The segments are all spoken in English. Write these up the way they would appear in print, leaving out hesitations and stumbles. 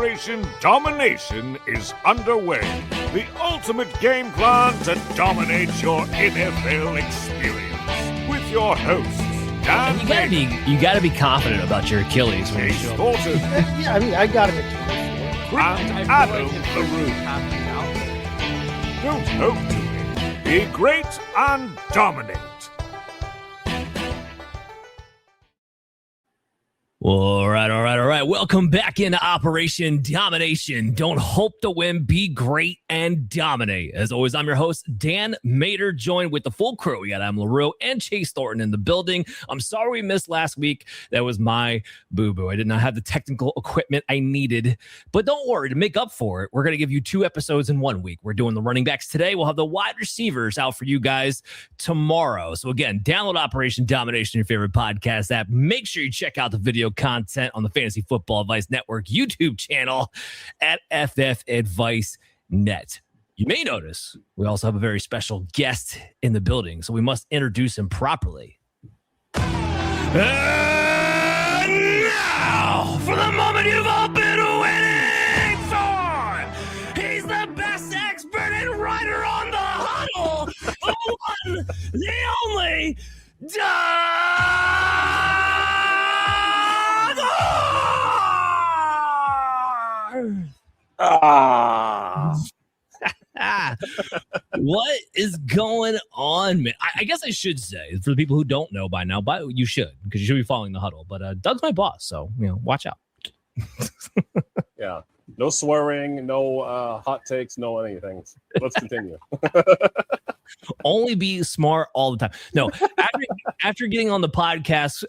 Operation Domination is underway. The ultimate game plan to dominate your NFL experience. With your hosts, Dan you gotta be confident about your Achilles. Chase Thornton, Yeah, I mean, I got him at and Adam LaRue. Don't hope to be great and dominate. All right. Welcome back into Operation Domination. Don't hope to win, be great, and dominate. As always, I'm your host, Dan Mater, joined with the full crew. We got Adam LaRue and Chase Thornton in the building. I'm sorry we missed last week. That was my boo-boo. I did not have the technical equipment I needed. But don't worry, to make up for it, we're going to give you 2 episodes in 1 week. We're doing the running backs today. We'll have the wide receivers out for you guys tomorrow. So again, download Operation Domination, your favorite podcast app. Make sure you check out the video content on the Fantasy Football Advice Network YouTube channel at FF Advice Net. You may notice we also have a very special guest in the building, so we must introduce him properly. And now, for the moment you've all been waiting for, he's the best expert and writer on the huddle, the one, the only, What is going on, man? I guess I should say, for the people who don't know by now, but you should, because you should be following the huddle. But Doug's my boss, so watch out. Yeah, no swearing, no hot takes, no anything. Let's continue. Only be smart all the time. No, after getting on the podcast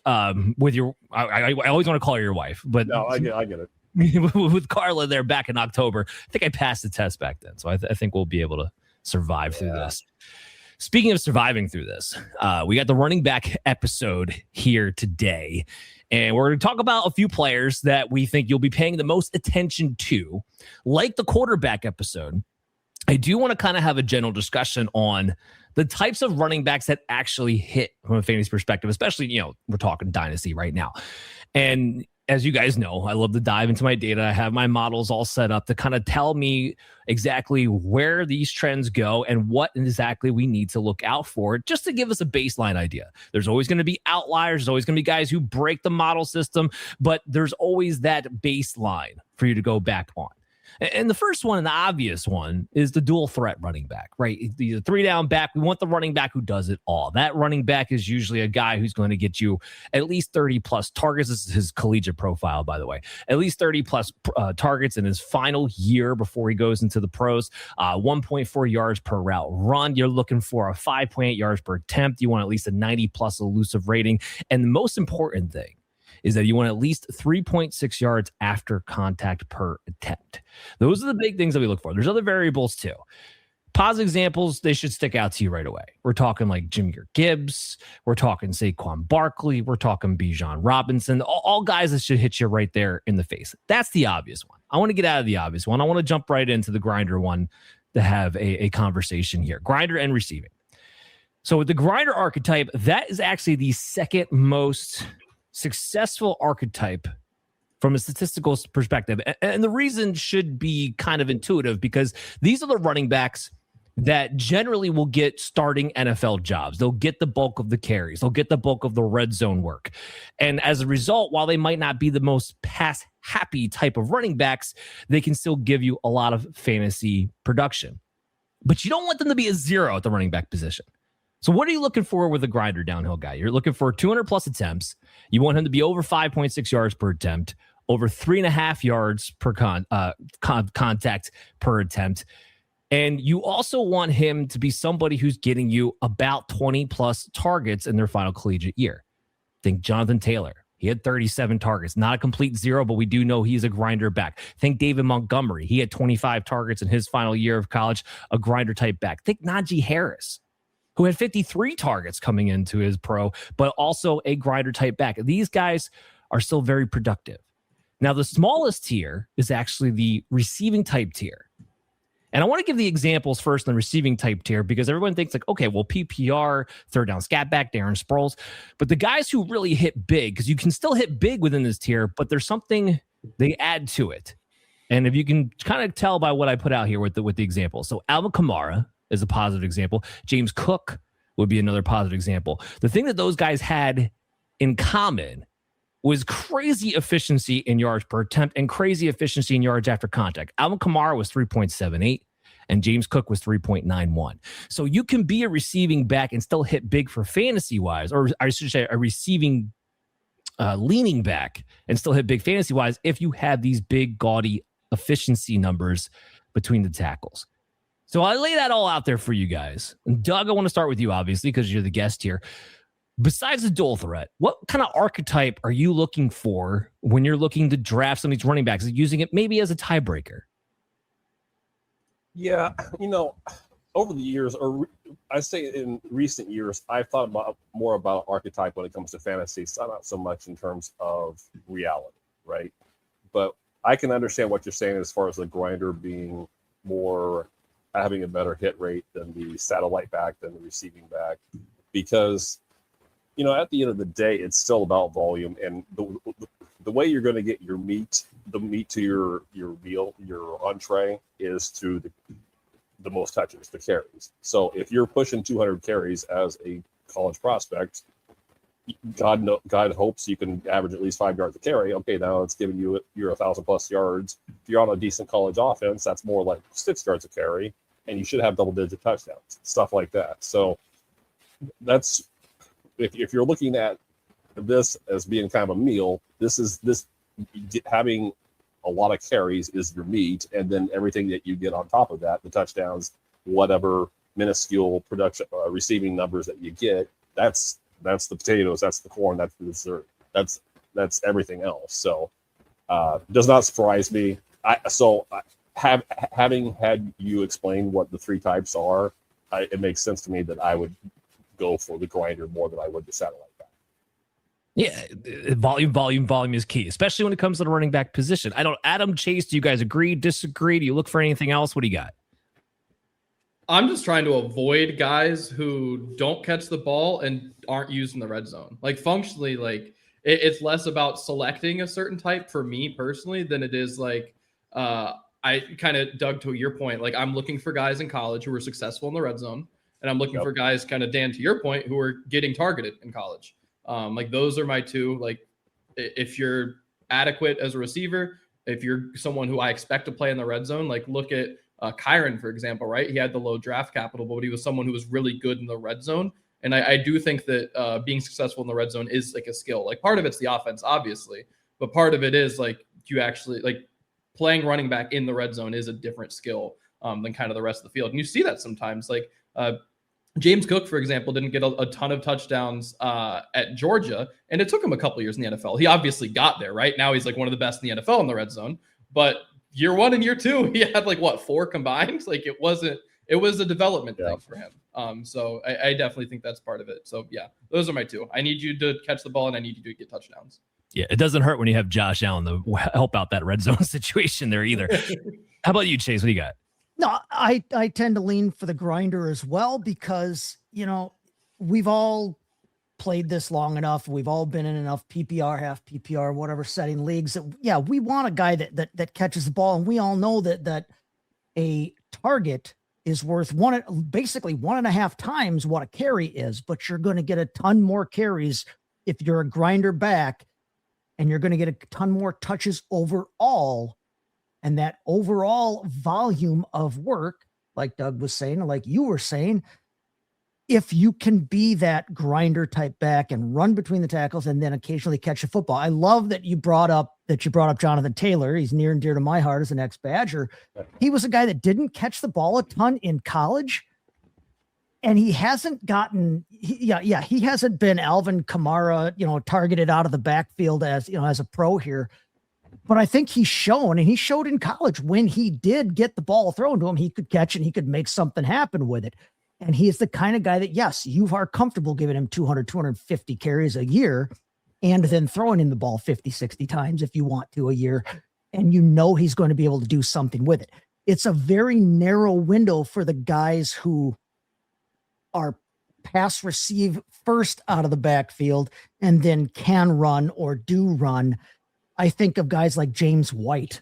with your, I always want to call her your wife, but no, I get it. With Carla there back in October, I think I passed the test back then, so I think we'll be able to survive through this. Speaking of surviving through this, we got the running back episode here today, and we're going to talk about a few players that we think you'll be paying the most attention to. Like the quarterback episode, I do want to kind of have a general discussion on the types of running backs that actually hit from a fantasy perspective, especially, we're talking Dynasty right now. And as you guys know, I love to dive into my data. I have my models all set up to kind of tell me exactly where these trends go and what exactly we need to look out for, just to give us a baseline idea. There's always going to be outliers. There's always going to be guys who break the model system, but there's always that baseline for you to go back on. And the first one, and the obvious one, is the dual threat running back, right? The 3-down back. We want the running back who does it all. That running back is usually a guy who's going to get you at least 30 plus targets. This is his collegiate profile, by the way. At least 30 plus targets in his final year before he goes into the pros. 1.4 yards per route run. You're looking for a 5.8 yards per attempt. You want at least a 90 plus elusive rating. And the most important thing is that you want at least 3.6 yards after contact per attempt. Those are the big things that we look for. There's other variables too. Positive examples, they should stick out to you right away. We're talking like Jahmyr Gibbs. We're talking Saquon Barkley. We're talking Bijan Robinson. All guys that should hit you right there in the face. That's the obvious one. I want to get out of the obvious one. I want to jump right into the grinder one to have a conversation here. Grinder and receiving. So with the grinder archetype, that is actually the second most successful archetype from a statistical perspective. And the reason should be kind of intuitive, because these are the running backs that generally will get starting NFL jobs. They'll get the bulk of the carries. They'll get the bulk of the red zone work. And as a result, while they might not be the most pass happy type of running backs, they can still give you a lot of fantasy production. But you don't want them to be a zero at the running back position. So what are you looking for with a grinder downhill guy? You're looking for 200 plus attempts. You want him to be over 5.6 yards per attempt, over 3.5 yards per contact per attempt. And you also want him to be somebody who's getting you about 20 plus targets in their final collegiate year. Think Jonathan Taylor. He had 37 targets, not a complete zero, but we do know he's a grinder back. Think David Montgomery. He had 25 targets in his final year of college, a grinder type back. Think Najee Harris, who had 53 targets coming into his pro, but also a grinder type back. These guys are still very productive. Now, the smallest tier is actually the receiving type tier. And I want to give the examples first in the receiving type tier, because everyone thinks like, okay, well, PPR, third down scat back, Darren Sproles. But the guys who really hit big, because you can still hit big within this tier, but there's something they add to it. And if you can kind of tell by what I put out here with the example. So Alvin Kamara is a positive example. James Cook would be another positive example. The thing that those guys had in common was crazy efficiency in yards per attempt and crazy efficiency in yards after contact. Alvin Kamara was 3.78 and James Cook was 3.91. So you can be a receiving back and still hit big for fantasy-wise, or I should say a receiving leaning back and still hit big fantasy-wise if you have these big, gaudy efficiency numbers between the tackles. So I lay that all out there for you guys. And Doug, I want to start with you, obviously, because you're the guest here. Besides the dual threat, what kind of archetype are you looking for when you're looking to draft some of these running backs, using it maybe as a tiebreaker? Yeah, over the years, or I say in recent years, I've thought more about archetype when it comes to fantasy, so not so much in terms of reality, right? But I can understand what you're saying as far as the grinder being more, having a better hit rate than the satellite back, than the receiving back, because, at the end of the day, it's still about volume, and the way you're going to get your meat, the meat to your meal, your entree, is to the most touches, the carries. So if you're pushing 200 carries as a college prospect, God hopes you can average at least 5 yards a carry. Okay, now it's giving you your 1,000+ yards. If you're on a decent college offense, that's more like 6 yards a carry, and you should have double-digit touchdowns, stuff like that. So that's, if you're looking at this as being kind of a meal, this having a lot of carries is your meat, and then everything that you get on top of that, the touchdowns, whatever minuscule production receiving numbers that you get, that's the potatoes, that's the corn, that's the dessert, that's everything else. So does not surprise me. Having had you explain what the 3 types are, it makes sense to me that I would go for the grinder more than I would the satellite back. Yeah, volume is key, especially when it comes to the running back position. Adam, Chase, do you guys agree, disagree? Do you look for anything else? What do you got? I'm just trying to avoid guys who don't catch the ball and aren't used in the red zone. Like, functionally, it's less about selecting a certain type for me personally than it is I kind of dug to your point. Like, I'm looking for guys in college who are successful in the red zone, and I'm looking for guys, kind of Dan, to your point, who are getting targeted in college. Those are my two. Like, if you're adequate as a receiver, if you're someone who I expect to play in the red zone, like look at Kaytron, for example, right? He had the low draft capital, but he was someone who was really good in the red zone. And I do think that being successful in the red zone is like a skill. Like, part of it's the offense, obviously, but part of it is like, you actually like playing running back in the red zone is a different skill than kind of the rest of the field. And you see that sometimes. Like James Cook, for example, didn't get a ton of touchdowns at Georgia, and it took him a couple years in the NFL. He obviously got there, right? Now he's like one of the best in the NFL in the red zone. But year 1 and year 2, he had 4 combined. Like, it was a development thing for him. So I definitely think that's part of it. So yeah, those are my two. I need you to catch the ball, and I need you to get touchdowns. Yeah, it doesn't hurt when you have Josh Allen to help out that red zone situation there either. How about you, Chase? What do you got? No, I tend to lean for the grinder as well, because, we've all played this long enough. We've all been in enough PPR, half PPR, whatever setting leagues that, we want a guy that catches the ball. And we all know that a target is worth basically 1.5 times what a carry is, but you're going to get a ton more carries if you're a grinder back, and you're going to get a ton more touches overall. And that overall volume of work, like Doug was saying, like you were saying, if you can be that grinder type back and run between the tackles and then occasionally catch a football. I love that you brought up Jonathan Taylor. He's near and dear to my heart as an ex-Badger. He was a guy that didn't catch the ball a ton in college, and he hasn't gotten, he hasn't been Alvin Kamara, targeted out of the backfield as a pro here. But I think he's shown, and he showed in college, when he did get the ball thrown to him, he could catch and he could make something happen with it. And he is the kind of guy that, yes, you are comfortable giving him 200, 250 carries a year, and then throwing him the ball 50, 60 times if you want to a year. And he's going to be able to do something with it. It's a very narrow window for the guys who are pass receive first out of the backfield and then can run or do run. I think of guys like James White,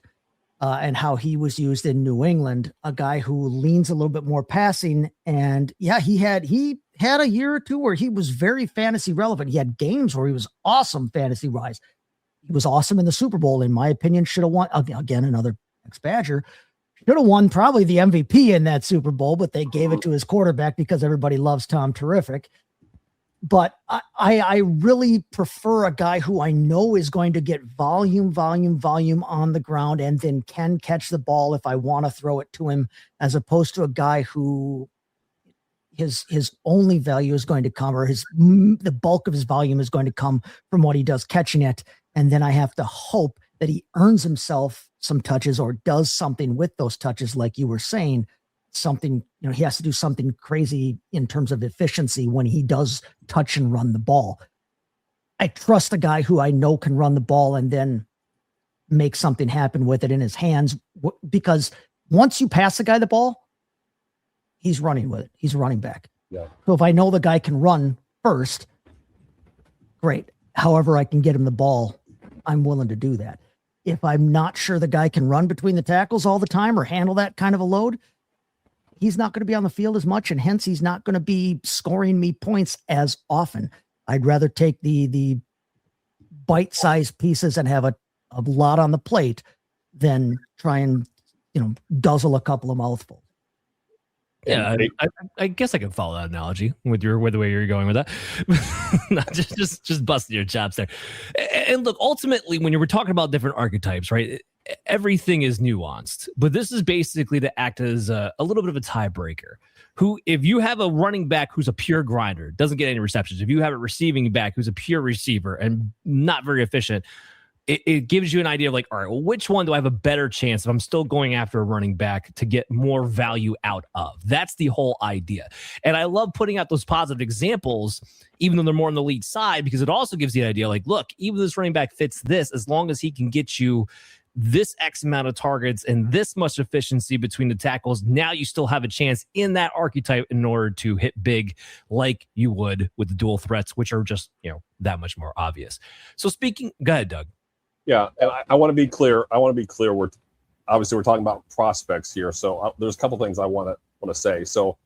and how he was used in New England, a guy who leans a little bit more passing. And yeah, he had a year or two where he was very fantasy relevant. He had games where he was awesome fantasy wise. He was awesome in the Super Bowl, in my opinion. Should have won, again, another ex-Badger. Should have won probably the MVP in that Super Bowl, but they gave it to his quarterback because everybody loves Tom Terrific. But I really prefer a guy who I know is going to get volume on the ground and then can catch the ball if I want to throw it to him, as opposed to a guy who his only value is going to come, or the bulk of his volume is going to come from what he does catching it. And then I have to hope that he earns himself some touches or does something with those touches, like you were saying. Something, he has to do something crazy in terms of efficiency when he does touch and run the ball. I trust a guy who I know can run the ball and then make something happen with it in his hands, because once you pass a guy the ball, he's running with it. He's a running back. Yeah. So if I know the guy can run first, great. However I can get him the ball, I'm willing to do that. If I'm not sure the guy can run between the tackles all the time or handle that kind of a load, he's not going to be on the field as much, and hence he's not going to be scoring me points as often. I'd rather take the bite-sized pieces and have a lot on the plate than try and, guzzle a couple of mouthfuls. Yeah, I guess I can follow that analogy with the way you're going with that. Not just busting your chops there. And look, ultimately, when you were talking about different archetypes, right? Everything is nuanced, but this is basically to act as a little bit of a tiebreaker. Who, if you have a running back who's a pure grinder, doesn't get any receptions, if you have a receiving back who's a pure receiver and not very efficient, it gives you an idea of like, all right, well, which one do I have a better chance if I'm still going after a running back to get more value out of? That's the whole idea. And I love putting out those positive examples, even though they're more on the lead side, because it also gives the idea like, look, even this running back fits this, as long as he can get you this X amount of targets and this much efficiency between the tackles, now you still have a chance in that archetype in order to hit big like you would with the dual threats, which are just, that much more obvious. So go ahead, Doug. Yeah, and I want to be clear. We're talking about prospects here. So there's a couple things I want to say. So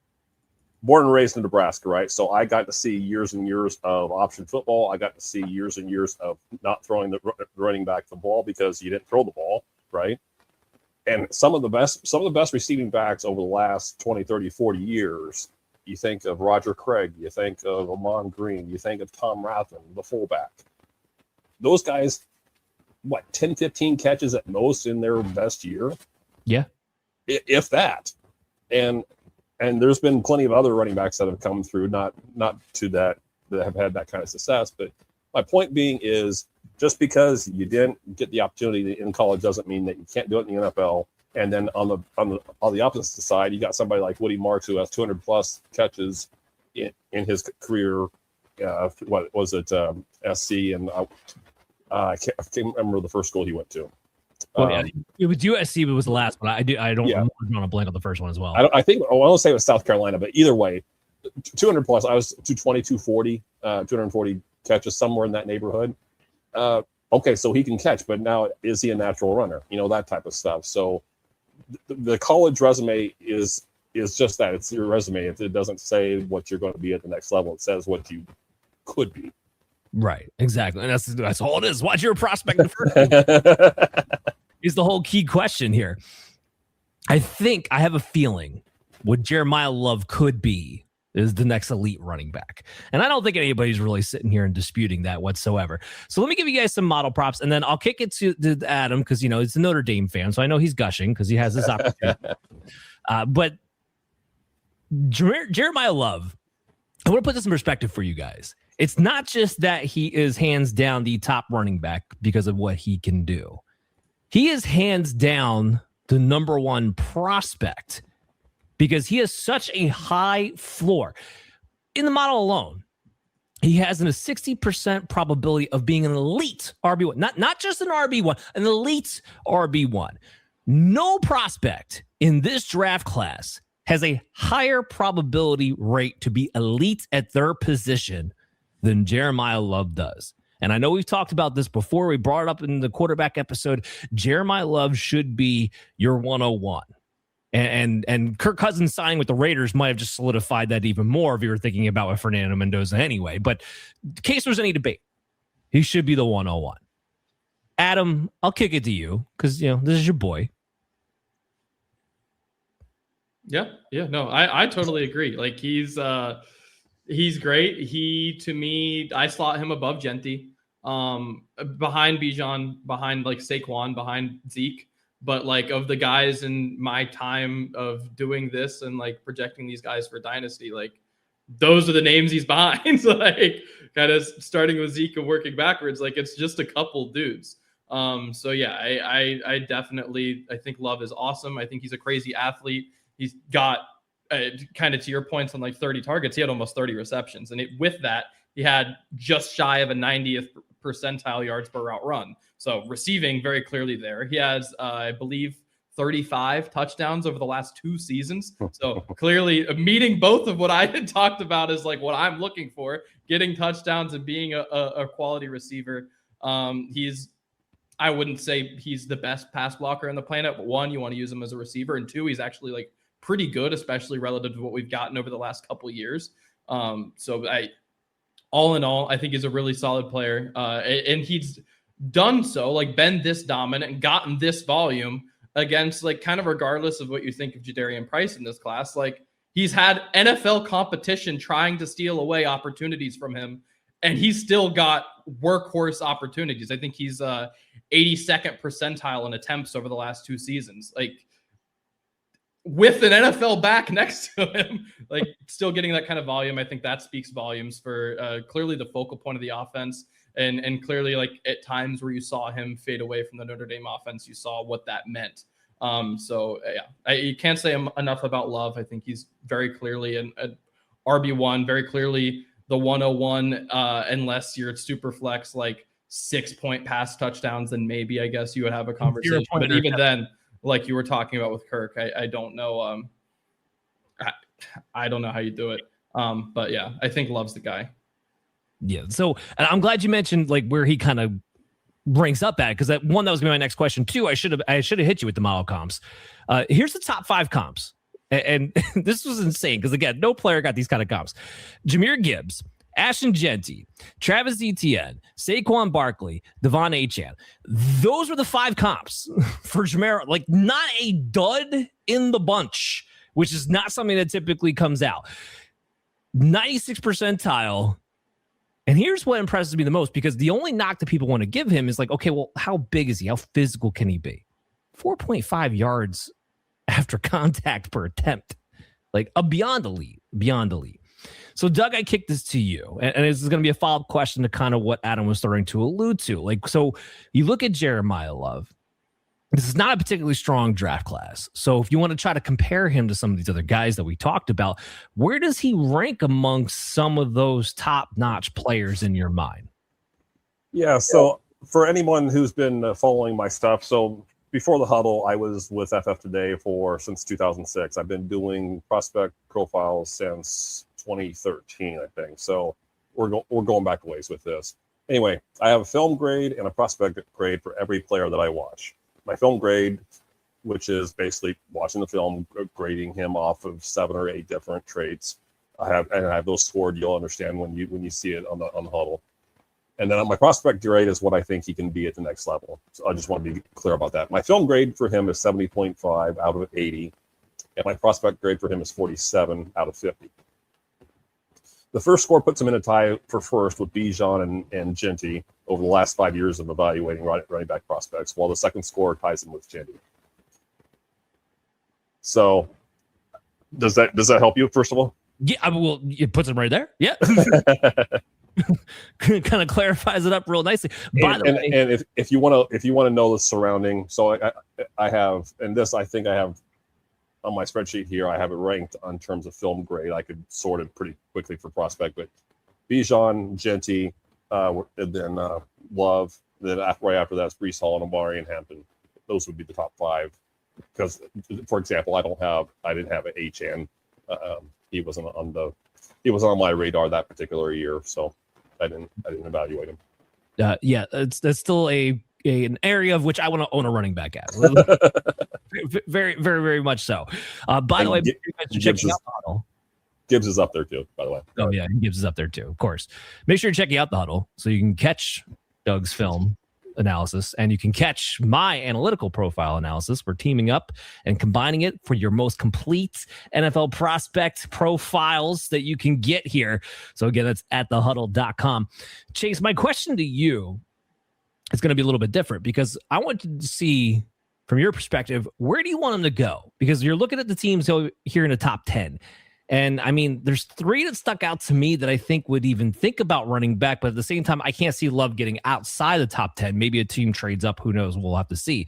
born and raised in Nebraska, right? So I got to see years and years of option football. I got to see years and years of not throwing the running back the ball because you didn't throw the ball, right? And some of the best receiving backs over the last 20, 30, 40 years, you think of Roger Craig, you think of Amon Green, you think of Tom Rathman, the fullback. Those guys, 10, 15 catches at most in their best year? Yeah. If that. And there's been plenty of other running backs that have come through, not to that have had that kind of success. But my point being is, just because you didn't get the opportunity in college doesn't mean that you can't do it in the NFL. And then on the opposite side, you got somebody like Woody Marks who has 200 plus catches in his career. What was it? SC, and I can't remember the first school he went to. It was USC, but it was the last one. I don't want to blank on the first one as well. I want to say it was South Carolina, but either way, 200 plus. I was 220, 240, 240 catches, somewhere in that neighborhood. Okay, so he can catch, but now is he a natural runner? That type of stuff. So the college resume is just that. It's your resume. It doesn't say what you're going to be at the next level. It says what you could be. Right, exactly. And that's all it is. Why'd you a prospect in the first is the whole key question here. I have a feeling what Jeremiyah Love could be is the next elite running back. And I don't think anybody's really sitting here and disputing that whatsoever. So let me give you guys some model props, and then I'll kick it to Adam because, he's a Notre Dame fan. So I know he's gushing because he has this opportunity. But Jeremiyah Love, I want to put this in perspective for you guys. It's not just that he is hands down the top running back because of what he can do. He is hands down the number one prospect because he has such a high floor. In the model alone, he has a 60% probability of being an elite RB1. Not just an RB1, an elite RB1. No prospect in this draft class has a higher probability rate to be elite at their position than Jeremiyah Love does. and I know we've talked about this before, we brought it up in the quarterback episode, Jeremiyah Love should be your 101. And Kirk Cousins signing with the Raiders might have just solidified that even more if you were thinking about with Fernando Mendoza anyway. But in case there's any debate, he should be the 101. Adam, I'll kick it to you because, this is your boy. Yeah. No, I totally agree. Like he's great. He, to me, I slot him above Genty, behind Bijan, behind like Saquon, behind Zeke. But like of the guys in my time of doing this and like projecting these guys for Dynasty, like those are the names he's behind. So like kind of starting with Zeke and working backwards, like it's just a couple dudes. So yeah, I definitely, I think Love is awesome. I think he's a crazy athlete. He's got kind of to your points on like 30 targets. He had almost 30 receptions. And with that, he had just shy of a 90th percentile yards per route run. So receiving very clearly there. He has, I believe, 35 touchdowns over the last 2 seasons. So clearly meeting both of what I had talked about is like what I'm looking for, getting touchdowns and being a quality receiver. I wouldn't say he's the best pass blocker on the planet, but 1, you want to use him as a receiver, and 2, he's actually like pretty good, especially relative to what we've gotten over the last couple of years. All in all, I think he's a really solid player. And he's done so, like been this dominant and gotten this volume against like kind of regardless of what you think of Jadarian Price in this class. Like he's had NFL competition trying to steal away opportunities from him, and he's still got workhorse opportunities. I think he's 82nd percentile in attempts over the last 2 seasons. Like with an NFL back next to him, like still getting that kind of volume. I think that speaks volumes for clearly the focal point of the offense. And clearly, like at times where you saw him fade away from the Notre Dame offense, you saw what that meant. You can't say enough about Love. I think he's very clearly an RB1, very clearly the 101, unless you're at super flex, like 6-point pass touchdowns, then maybe I guess you would have a conversation. But even then, like you were talking about with Kirk, I don't know. I don't know how you do it. But yeah, I think Love's the guy. Yeah. So I'm glad you mentioned like where he kind of ranks up at, because that was gonna be my next question too. I should have hit you with the model comps. Here's the top 5 comps. And this was insane because again, no player got these kind of comps. Jahmyr Gibbs, Ashton Genty, Travis Etienne, Saquon Barkley, Devon Achane. Those were the 5 comps for Jahmyr. Like not a dud in the bunch, which is not something that typically comes out. 96th percentile. And here's what impresses me the most, because the only knock that people want to give him is like, okay, well, how big is he? How physical can he be? 4.5 yards after contact per attempt. Like a beyond elite. So, Doug, I kick this to you. And this is going to be a follow-up question to kind of what Adam was starting to allude to. Like, so you look at Jeremiyah Love. This is not a particularly strong draft class. So if you want to try to compare him to some of these other guys that we talked about, where does he rank amongst some of those top-notch players in your mind? Yeah, so for anyone who's been following my stuff, so before the huddle, I was with FF Today since 2006. I've been doing prospect profiles since 2013, I think. So we're going back a ways with this. Anyway, I have a film grade and a prospect grade for every player that I watch. My film grade, which is basically watching the film, grading him off of 7 or 8 different traits. I have those scored. You'll understand when you see it on the huddle. And then my prospect grade is what I think he can be at the next level. So I just want to be clear about that. My film grade for him is 70.5 out of 80, and my prospect grade for him is 47 out of 50. The first score puts him in a tie for first with Bijan and Genty over the last 5 years of evaluating running back prospects, while the second score ties him with Genty. So does that help you, first of all? Yeah, well, it puts him right there. Yeah. Kind of clarifies it up real nicely. By the way, and if you want to know the surrounding, so I have, and this I think I have on my spreadsheet here, I have it ranked on terms of film grade. I could sort it pretty quickly for prospect, but Bijan, Genty, and then Love. Then right after that, it's Breece Hall and Amari and Hampton. Those would be the top 5. Because, for example, I didn't have an Achane. He wasn't on my radar that particular year, so I didn't evaluate him. that's still an area of which I want to own a running back at. Very, very, very much so. By the way, checking out the huddle. Gibbs is up there too, by the way. Oh yeah, Gibbs is up there too, of course. Make sure you're checking out the huddle so you can catch Doug's film analysis and you can catch my analytical profile analysis. We're teaming up and combining it for your most complete NFL prospect profiles that you can get here. So again, that's at thehuddle.com. Chase, my question to you is going to be a little bit different because I want to see from your perspective, where do you want them to go? Because you're looking at the teams here in the top 10. And I mean, there's 3 that stuck out to me that I think would even think about running back. But at the same time, I can't see Love getting outside the top 10. Maybe a team trades up. Who knows? We'll have to see.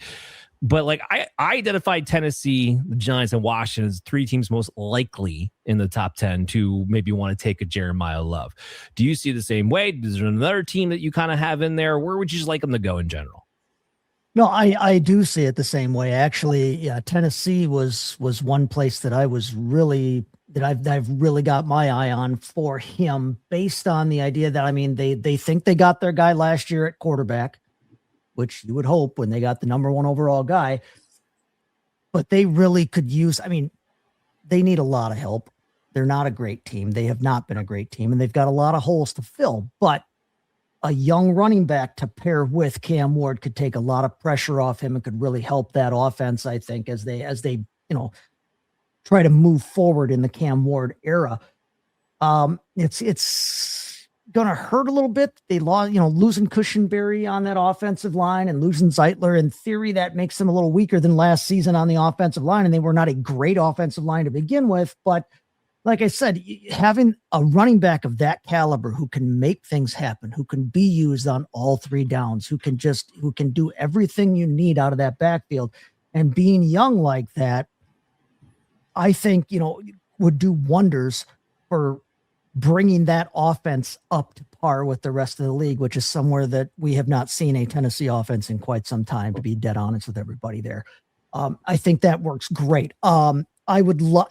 But like I identified Tennessee, the Giants, and Washington as 3 teams most likely in the top 10 to maybe want to take a Jeremiyah Love. Do you see the same way? Is there another team that you kind of have in there? Where would you just like them to go in general? No, I do see it the same way. Actually, yeah, Tennessee was one place that I've really got my eye on for him based on the idea that, I mean, they think they got their guy last year at quarterback, which you would hope when they got the number 1 overall guy, but they really could use, I mean, they need a lot of help. They're not a great team. They have not been a great team and they've got a lot of holes to fill, but a young running back to pair with Cam Ward could take a lot of pressure off him and could really help that offense, I think, as they, try to move forward in the Cam Ward era. It's going to hurt a little bit. They lost, losing Cushenberry on that offensive line and losing Zeitler. In theory, that makes them a little weaker than last season on the offensive line. And they were not a great offensive line to begin with, but like I said, having a running back of that caliber who can make things happen, who can be used on all 3 downs, who can do everything you need out of that backfield, and being young like that, I think, would do wonders for bringing that offense up to par with the rest of the league, which is somewhere that we have not seen a Tennessee offense in quite some time, to be dead honest with everybody there. I think that works great. I would love,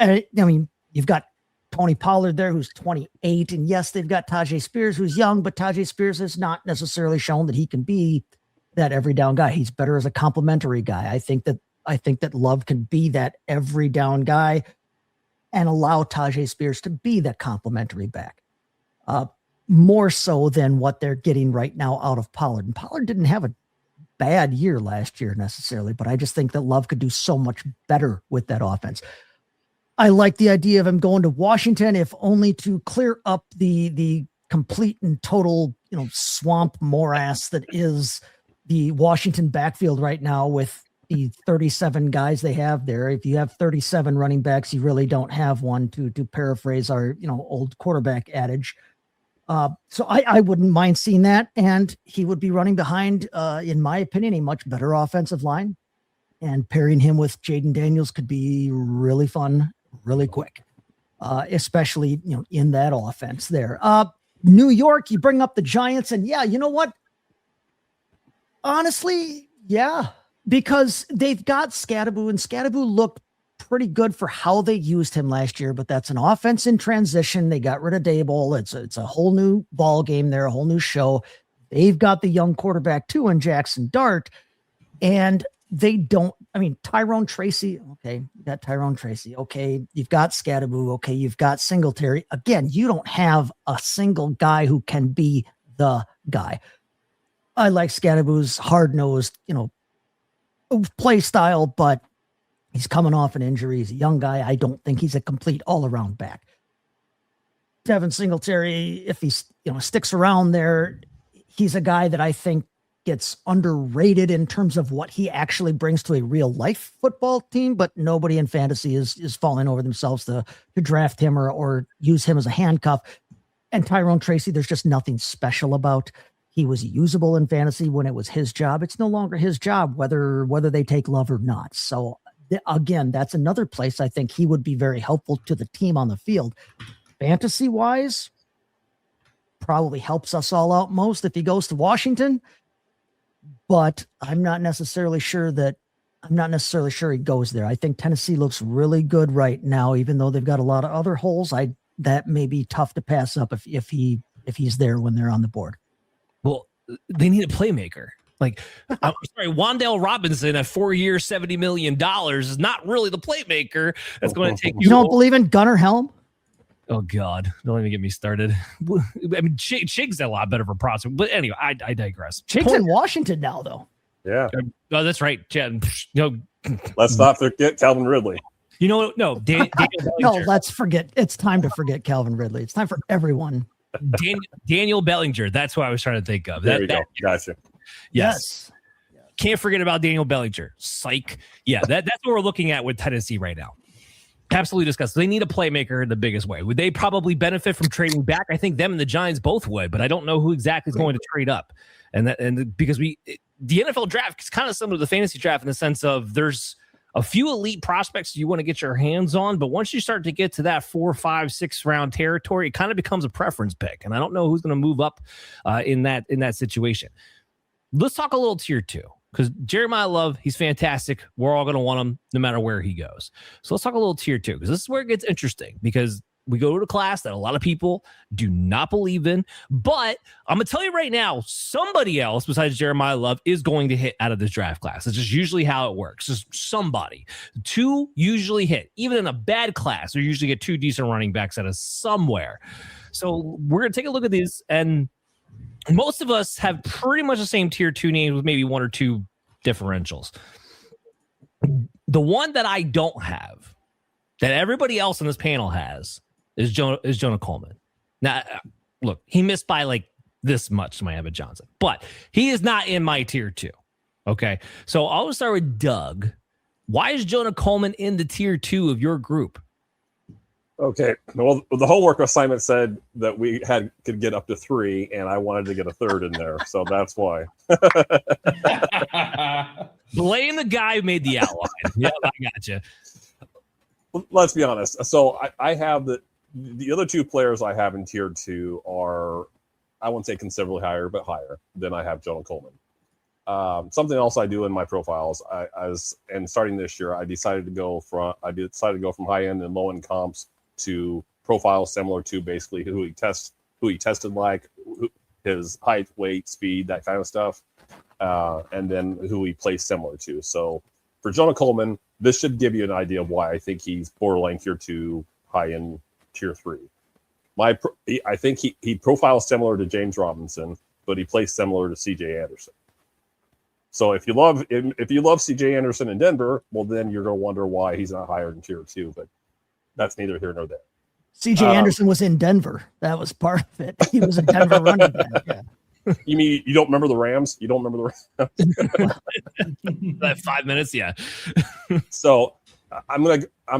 you've got Tony Pollard there, who's 28. And yes, they've got Tajay Spears, who's young, but Tajay Spears has not necessarily shown that he can be that every down guy. He's better as a complimentary guy. I think that Love can be that every down guy and allow Tajay Spears to be that complimentary back. More so than what they're getting right now out of Pollard. And Pollard didn't have a bad year last year necessarily, but I just think that Love could do so much better with that offense. I like the idea of him going to Washington, if only to clear up the complete and total, swamp morass that is the Washington backfield right now with the 37 guys they have there. If you have 37 running backs, you really don't have one, to paraphrase our, old quarterback adage. So I wouldn't mind seeing that. And he would be running behind, in my opinion, a much better offensive line, and pairing him with Jaden Daniels could be really fun, really quick, especially, in that offense there. New York, you bring up the Giants, and yeah, you know what? Honestly, yeah, because they've got Scadaboo, and Scadaboo looked pretty good for how they used him last year, but that's an offense in transition. They got rid of Daboll. It's a whole new ball game there, a whole new show. They've got the young quarterback too in Jackson Dart, and they don't, Tyrone Tracy. Okay. You got Tyrone Tracy. Okay. You've got Scadaboo. Okay. You've got Singletary. Again, you don't have a single guy who can be the guy. I like Scadaboo's hard-nosed, play style, but he's coming off an injury. He's a young guy. I don't think he's a complete all-around back. Devin Singletary, if he sticks around there, he's a guy that I think gets underrated in terms of what he actually brings to a real life football team, but nobody in fantasy is falling over themselves to draft him or use him as a handcuff. And Tyrone Tracy, there's just nothing special about. He was usable in fantasy when it was his job. It's no longer his job, whether they take Love or not. So again, that's another place I think he would be very helpful to the team on the field. Fantasy wise, probably helps us all out most if he goes to Washington, but I'm not necessarily sure he goes there. I think Tennessee looks really good right now, even though they've got a lot of other holes. That may be tough to pass up if he's there when they're on the board. Well, they need a playmaker. Like, I'm sorry, Wan'Dale Robinson at 4 years, $70 million is not really the playmaker that's going to take you. You don't believe in Gunnar Helm? Oh God! Don't even get me started. I mean, Chig's a lot better for prospect, but anyway, I digress. Chig's in Washington now, though. Yeah. Oh, that's right, Chad. Let's not forget Calvin Ridley. You know what? No, Daniel No, let's forget. It's time to forget Calvin Ridley. It's time for everyone. Daniel Bellinger. That's what I was trying to think of. There you go. Gotcha. Yes. Can't forget about Daniel Bellinger. Psych. Yeah, that's what we're looking at with Tennessee right now. Absolutely disgusting. They need a playmaker in the biggest way. Would they probably benefit from trading back? I think them and the Giants both would, but I don't know who exactly is going to trade up. Because the NFL draft is kind of similar to the fantasy draft in the sense of there's a few elite prospects you want to get your hands on, but once you start to get to that 4, 5, 6 round territory, it kind of becomes a preference pick. And I don't know who's going to move up in that situation. Let's talk a little tier 2 because Jeremiyah Love, he's fantastic. We're all going to want him no matter where he goes. So let's talk a little tier 2 because this is where it gets interesting because we go to a class that a lot of people do not believe in. But I'm going to tell you right now, somebody else besides Jeremiyah Love is going to hit out of this draft class. It's just usually how it works. Just somebody. 2 usually hit. Even in a bad class, you usually get 2 decent running backs out of somewhere. So we're going to take a look at these, and most of us have pretty much the same tier 2 names with maybe 1 or 2 differentials. The one that I don't have, that everybody else on this panel has, is Jonah Coleman. Now, look, he missed by like this much to my Emmett Johnson, but he is not in my tier 2. Okay, so I'll start with Doug. Why is Jonah Coleman in the tier 2 of your group? Okay, well, the homework assignment said that we could get up to 3, and I wanted to get a 3rd in there, so that's why. Blame the guy who made the outline. Yeah, I gotcha. Let's be honest. So I have the other 2 players I have in tier 2 are, I wouldn't say considerably higher, but higher than I have Jonah Coleman. Something else I do in my profiles, and starting this year, I decided to go from high end and low end comps to profiles similar to basically who he tested like, his height, weight, speed, that kind of stuff, and then who he plays similar to. So for Jonah Coleman, this should give you an idea of why I think he's borderline tier 2, high end tier 3. I think he profiles similar to James Robinson, but he plays similar to CJ Anderson. So if you love CJ Anderson in Denver, well, then you're going to wonder why he's not higher than tier 2, but that's neither here nor there. CJ Anderson was in Denver. That was part of it. He was a Denver running back. Yeah. You mean you don't remember the Rams? You don't remember the Rams? That 5 minutes, yeah. So I'm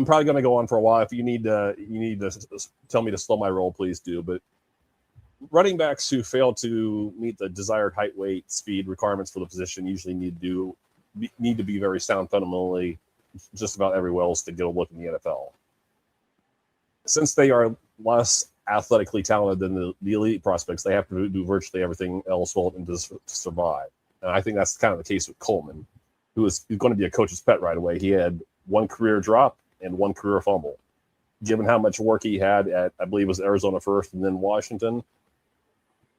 probably gonna go on for a while. If you need to tell me to slow my roll, please do. But running backs who fail to meet the desired height, weight, speed requirements for the position usually need to be very sound fundamentally, just about everywhere else to get a look in the NFL. Since they are less athletically talented than the elite prospects, they have to do virtually everything else well to survive. And I think that's kind of the case with Coleman, who is going to be a coach's pet right away. He had 1 career drop and 1 career fumble. Given how much work he had at, I believe it was Arizona first and then Washington,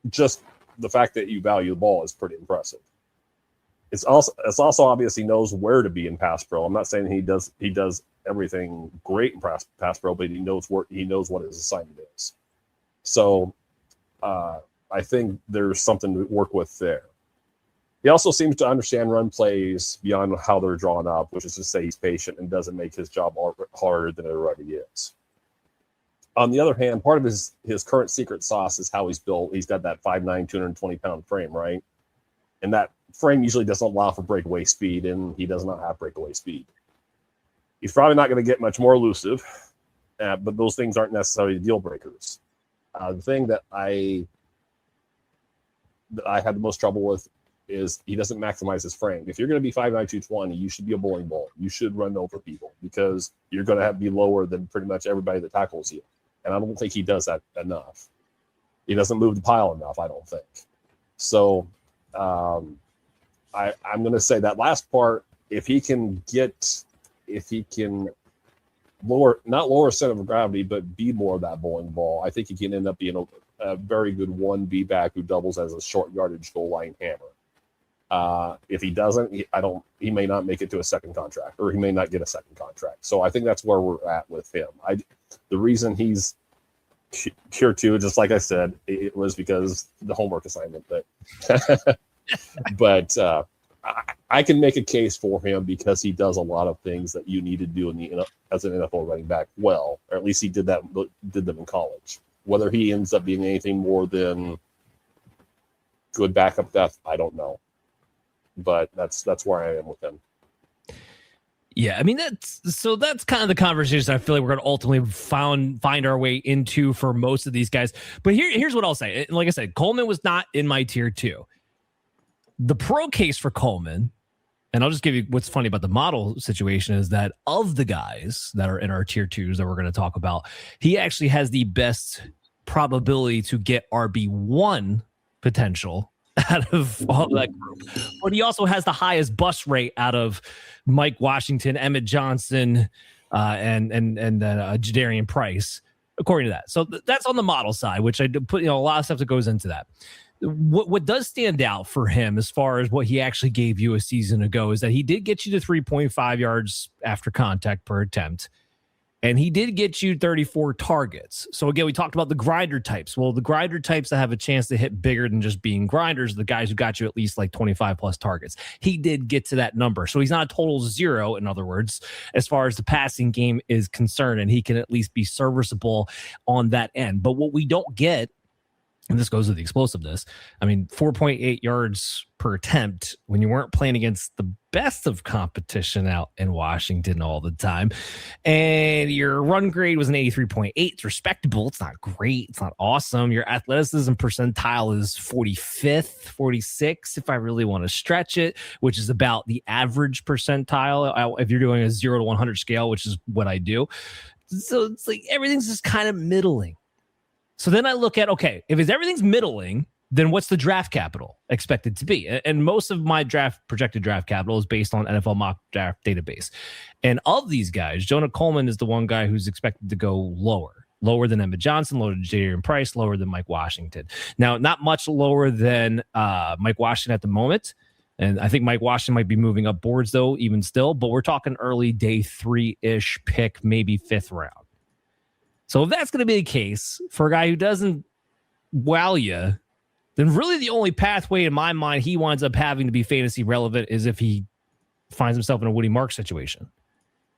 just the fact that you value the ball is pretty impressive. It's also obvious he knows where to be in pass pro. I'm not saying he does everything great in pass pro, but he knows what his assignment is. So I think there's something to work with there. He also seems to understand run plays beyond how they're drawn up, which is to say he's patient and doesn't make his job harder than it already is. On the other hand, part of his current secret sauce is how he's built. He's got that 5'9", 220-pound frame, right? And that frame usually doesn't allow for breakaway speed, and he does not have breakaway speed. He's probably not going to get much more elusive, but those things aren't necessarily deal breakers. The thing that I had the most trouble with is he doesn't maximize his frame. If you're going to be 5'9", 220, you should be a bowling ball. You should run over people because you're going to have to be lower than pretty much everybody that tackles you. And I don't think he does that enough. He doesn't move the pile enough, I don't think. So I'm going to say that last part, if he can not lower center of gravity, but be more of that bowling ball, I think he can end up being a very good 1B back who doubles as a short yardage goal line hammer. If he doesn't, he may not make it to a second contract, or he may not get a second contract. So I think that's where we're at with him. The reason he's tier 2, just like I said, it was because the homework assignment, but I can make a case for him because he does a lot of things that you need to do as an NFL running back well, or at least he did them in college. Whether he ends up being anything more than good backup depth, I don't know. But that's where I am with him. Yeah, I mean that's kind of the conversation I feel like we're going to ultimately find our way into for most of these guys. But here's what I'll say. Like I said, Coleman was not in my tier 2. The pro case for Coleman, and I'll just give you what's funny about the model situation, is that of the guys that are in our tier 2s that we're going to talk about, he actually has the best probability to get RB1 potential out of all that group. But he also has the highest bust rate out of Mike Washington, Emmett Johnson, and Jadarian Price, according to that. So that's on the model side, which I put a lot of stuff that goes into that. What does stand out for him as far as what he actually gave you a season ago is that he did get you to 3.5 yards after contact per attempt. And he did get you 34 targets. So again, we talked about the grinder types. Well, the grinder types that have a chance to hit bigger than just being grinders, the guys who got you at least like 25 plus targets. He did get to that number. So he's not a total 0, in other words, as far as the passing game is concerned, and he can at least be serviceable on that end. But what we don't get, and this goes to the explosiveness, I mean, 4.8 yards per attempt when you weren't playing against the best of competition out in Washington all the time. And your run grade was an 83.8. It's respectable. It's not great. It's not awesome. Your athleticism percentile is 45th, 46, if I really want to stretch it, which is about the average percentile if you're doing a 0 to 100 scale, which is what I do. So it's like everything's just kind of middling. So then I look at, okay, if everything's middling, then what's the draft capital expected to be? And most of my projected draft capital is based on NFL mock draft database. And of these guys, Jonah Coleman is the one guy who's expected to go lower than Emmett Johnson, lower than Jadarian Price, lower than Mike Washington. Now, not much lower than Mike Washington at the moment. And I think Mike Washington might be moving up boards, though, even still. But we're talking early day 3-ish pick, maybe 5th round. So if that's going to be the case for a guy who doesn't wow you, then really the only pathway in my mind he winds up having to be fantasy relevant is if he finds himself in a Woody Marks situation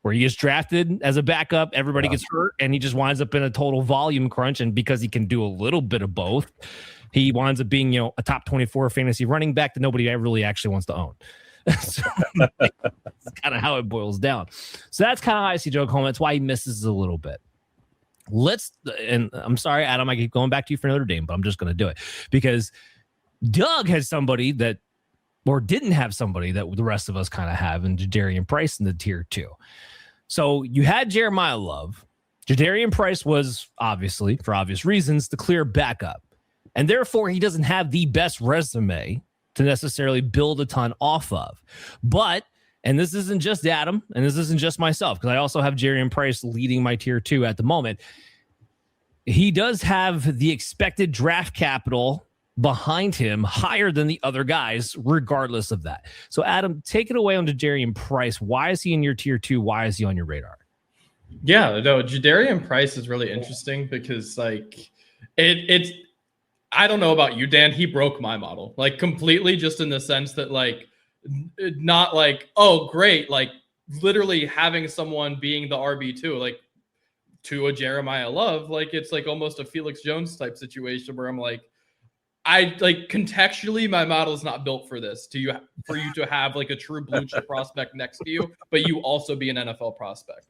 where he gets drafted as a backup, everybody gets hurt, and he just winds up in a total volume crunch. And because he can do a little bit of both, he winds up being, a top 24 fantasy running back that nobody really actually wants to own. So that's kind of how it boils down. So that's kind of how I see Joe Coleman. That's why he misses a little bit. And I'm sorry, Adam, I keep going back to you for Notre Dame, but I'm just going to do it because Doug has somebody that, or didn't have somebody that the rest of us kind of have, in Jadarian Price in the tier 2. So you had Jeremiyah Love. Jadarian Price was obviously, for obvious reasons, the clear backup. And therefore, he doesn't have the best resume to necessarily build a ton off of. But, and this isn't just Adam, and this isn't just myself, because I also have Jadarian Price leading my tier 2 at the moment. He does have the expected draft capital behind him higher than the other guys, regardless of that. So, Adam, take it away on Jadarian Price. Why is he in your tier 2? Why is he on your radar? Yeah, no, Jadarian Price is really interesting because, like, it's I don't know about you, Dan. He broke my model, like, completely, just in the sense that, like, not like, oh, great, like, literally having someone being the RB2, like, to a Jeremiyah Love, like, it's like almost a Felix Jones type situation where I'm like, I like contextually, my model is not built for this. For you to have like a true blue chip prospect next to you, but you also be an NFL prospect.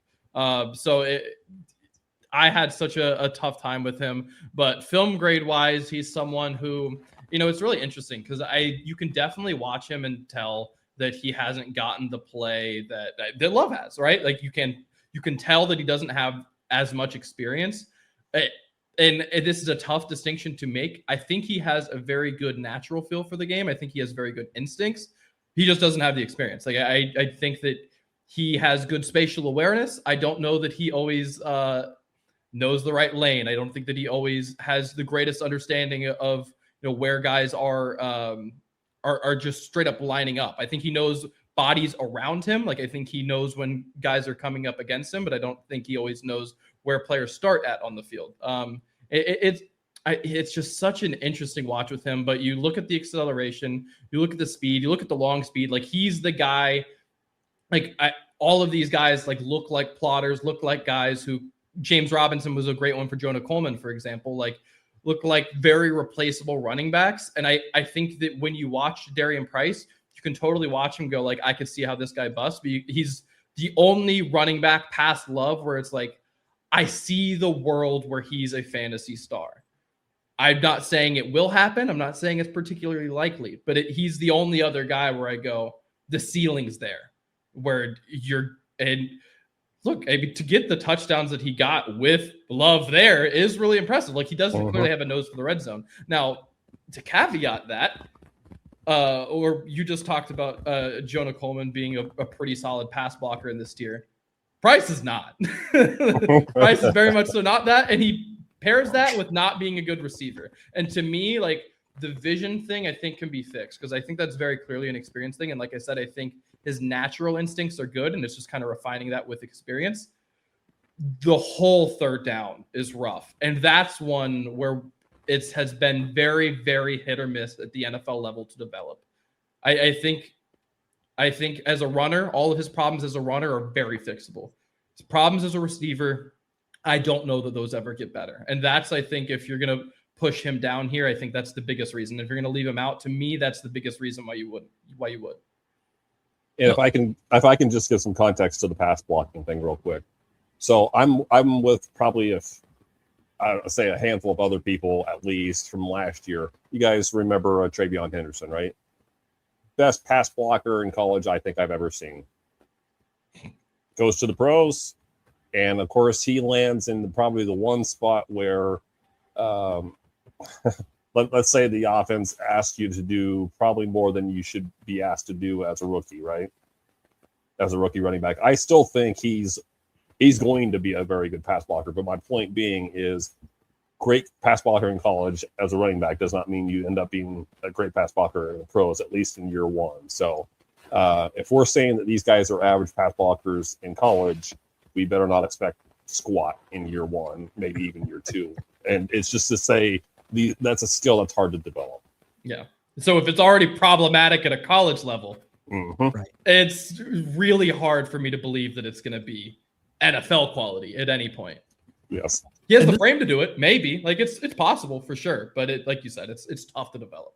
I had such a tough time with him. But film grade wise, he's someone who, it's really interesting because you can definitely watch him and tell that he hasn't gotten the play that Love has, right? Like you can tell that he doesn't have as much experience. And this is a tough distinction to make. I think he has a very good natural feel for the game. I think he has very good instincts. He just doesn't have the experience. Like I think that he has good spatial awareness. I don't know that he always knows the right lane. I don't think that he always has the greatest understanding of where guys are just straight up lining up. I think he knows bodies around him. Like I think he knows when guys are coming up against him, but I don't think he always knows where players start at on the field. It's just such an interesting watch with him. But you look at the acceleration, you look at the speed, you look at the long speed. Like he's the guy. Like all of these guys like look like plotters, look like guys who James Robinson was a great one for Jonah Coleman, for example. Like look like very replaceable running backs. And I think that when you watch Jadarian Price, you can totally watch him go like, I could see how this guy busts. But he's the only running back past Love where it's like, I see the world where he's a fantasy star. I'm not saying it will happen. I'm not saying it's particularly likely, but he's the only other guy where I go, the ceiling's there. Where and look, to get the touchdowns that he got with Love there is really impressive. Like he does clearly have a nose for the red zone. Now, to caveat that, or you just talked about Jonah Coleman being a pretty solid pass blocker in this tier. Price is not. Price is very much so not that, and he pairs that with not being a good receiver. And to me, like the vision thing, I think can be fixed because I think that's very clearly an experience thing. And like I said, I think his natural instincts are good, and it's just kind of refining that with experience. The whole third down is rough, and that's one where it has been very, very hit or miss at the NFL level to develop. I think as a runner, all of his problems as a runner are very fixable. His problems as a receiver, I don't know that those ever get better. And that's, I think, if you're going to push him down here, I think that's the biggest reason. If you're going to leave him out, to me, that's the biggest reason why you would. And if I can just give some context to the pass blocking thing real quick. So I'm with probably I say a handful of other people at least from last year. You guys remember Travion Henderson, right? Best pass blocker in college I think I've ever seen. Goes to the pros, and of course he lands in probably the one spot where let's say the offense asks you to do probably more than you should be asked to do as a rookie, right? As a rookie running back. I still think he's going to be a very good pass blocker, but my point being is great pass blocker in college as a running back does not mean you end up being a great pass blocker in the pros, at least in year one. So if we're saying that these guys are average pass blockers in college, we better not expect squat in year one, maybe even year two. And it's just to say that's a skill that's hard to develop. Yeah. So if it's already problematic at a college level, right, it's really hard for me to believe that it's going to be NFL quality at any point. Yes. He has the frame to do it, maybe. Like it's possible for sure, but like you said, it's tough to develop.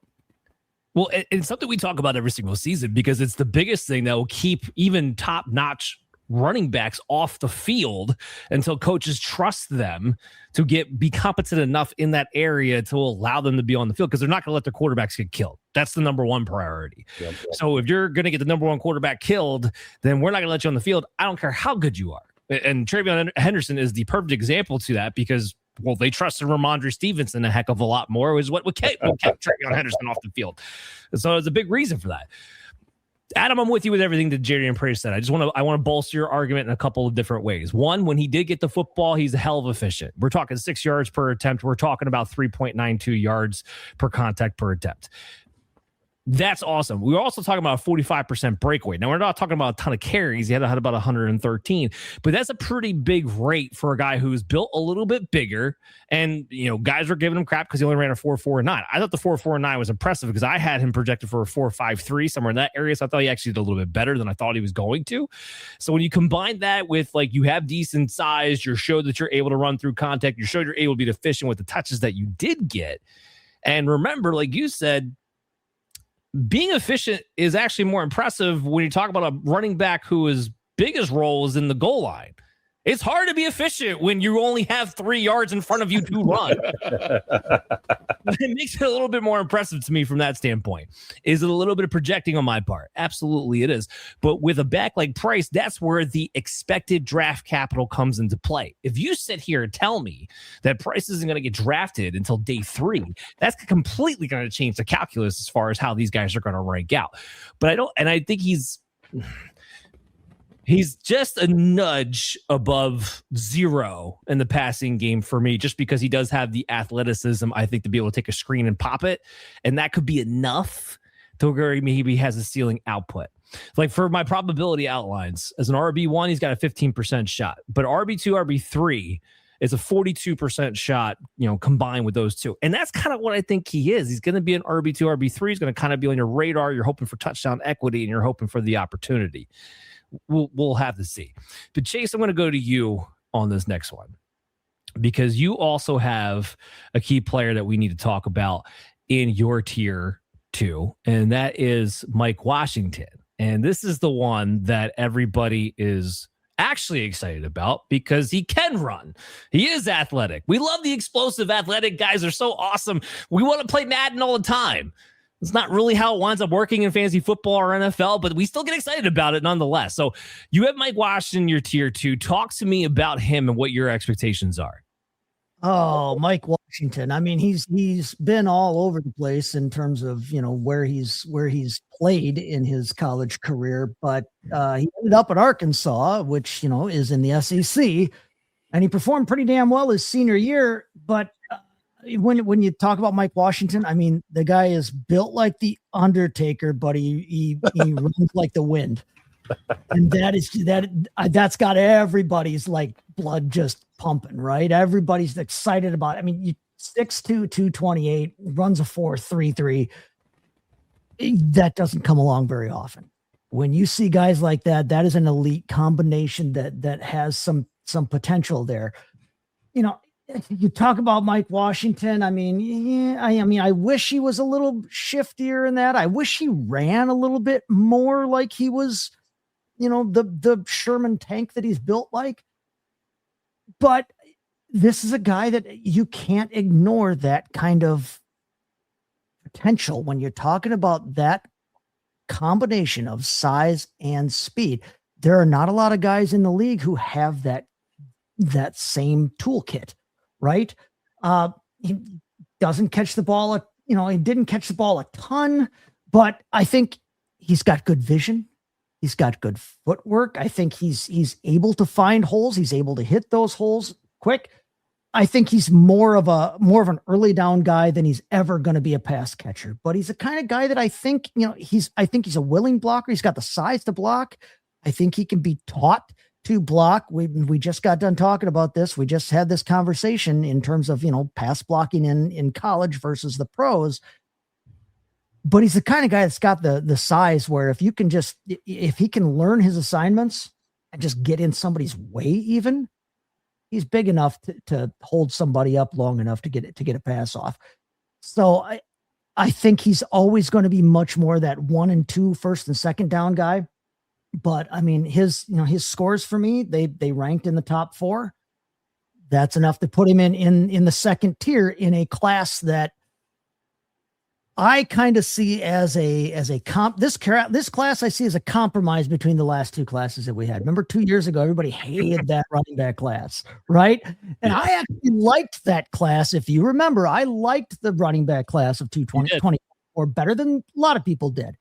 Well, it's something we talk about every single season because it's the biggest thing that will keep even top-notch running backs off the field until coaches trust them to be competent enough in that area to allow them to be on the field because they're not going to let their quarterbacks get killed. That's the number one priority. Yep. So if you're going to get the number one quarterback killed, then we're not going to let you on the field. I don't care how good you are. And Travion Henderson is the perfect example to that because, well, they trusted Ramondre Stevenson a heck of a lot more, is what kept Travion Henderson off the field. So there's a big reason for that. Adam, I'm with you with everything that Jadarian Price said. I want to bolster your argument in a couple of different ways. One, when he did get the football, he's a hell of efficient. We're talking 6 yards per attempt. We're talking about 3.92 yards per contact per attempt. That's awesome. We were also talking about a 45% breakaway. Now, we're not talking about a ton of carries. He had about 113, but that's a pretty big rate for a guy who's built a little bit bigger. And, guys were giving him crap because he only ran a 4.49. I thought the 4.49 was impressive because I had him projected for a 4.53 somewhere in that area. So I thought he actually did a little bit better than I thought he was going to. So when you combine that with you have decent size, you showed that you're able to run through contact, you showed you're able to be efficient with the touches that you did get. And remember, like you said, being efficient is actually more impressive when you talk about a running back whose biggest role is in the goal line. It's hard to be efficient when you only have 3 yards in front of you to run. It makes it a little bit more impressive to me from that standpoint. Is it a little bit of projecting on my part? Absolutely it is. But with a back like Price, that's where the expected draft capital comes into play. If you sit here and tell me that Price isn't going to get drafted until day 3, that's completely going to change the calculus as far as how these guys are going to rank out. But I think he's... He's just a nudge above 0 in the passing game for me, just because he does have the athleticism, I think, to be able to take a screen and pop it. And that could be enough to where maybe he has a ceiling output. Like for my probability outlines, as an RB1, he's got a 15% shot, but RB2, RB3 is a 42% shot, combined with those two. And that's kind of what I think he is. He's going to be an RB2, RB3. He's going to kind of be on your radar. You're hoping for touchdown equity and you're hoping for the opportunity. We'll have to see. But Chase, I'm going to go to you on this next one, because you also have a key player that we need to talk about in your tier 2, and that is Mike Washington. And this is the one that everybody is actually excited about because he can run. He is athletic. We love the explosive athletic guys. They're so awesome. We want to play Madden all the time. It's not really how it winds up working in fantasy football or NFL, but we still get excited about it nonetheless. So you have Mike Washington, your tier 2. Talk to me about him and what your expectations are. Oh, Mike Washington. I mean, he's been all over the place in terms of, where he's played in his college career, but he ended up at Arkansas, which, is in the SEC, and he performed pretty damn well his senior year. But when you talk about Mike Washington, I mean, the guy is built like the Undertaker, but he runs like the wind. And that's got everybody's like blood just pumping, right? Everybody's excited about it. I mean, 6'2", 228, runs a 4.33. That doesn't come along very often. When you see guys like that, that is an elite combination that has some potential there. You talk about Mike Washington. I mean, I wish he was a little shiftier in that. I wish he ran a little bit more like he was, the Sherman tank that he's built like. But this is a guy that you can't ignore that kind of potential when you're talking about that combination of size and speed. There are not a lot of guys in the league who have that same toolkit. Right. He doesn't catch the ball. He didn't catch the ball a ton, but I think he's got good vision. He's got good footwork. I think he's able to find holes. He's able to hit those holes quick. I think he's more of an early down guy than he's ever going to be a pass catcher, but he's the kind of guy that I think he's a willing blocker. He's got the size to block. I think he can be taught to block. We just got done talking about this. We just had this conversation in terms of, pass blocking in college versus the pros. But he's the kind of guy that's got the size where if he can learn his assignments and just get in somebody's way, even he's big enough to hold somebody up long enough to get a pass off. So I think he's always going to be much more that 1 and 2 first and second down guy. But I mean, his scores for me, they ranked in the top 4. That's enough to put him in the second tier in a class that I kind of see as a comp. This class I see as a compromise between the last 2 classes that we had. Remember 2 years ago, everybody hated that running back class, right? And I actually liked that class. If you remember, I liked the running back class of 2024 better than a lot of people did.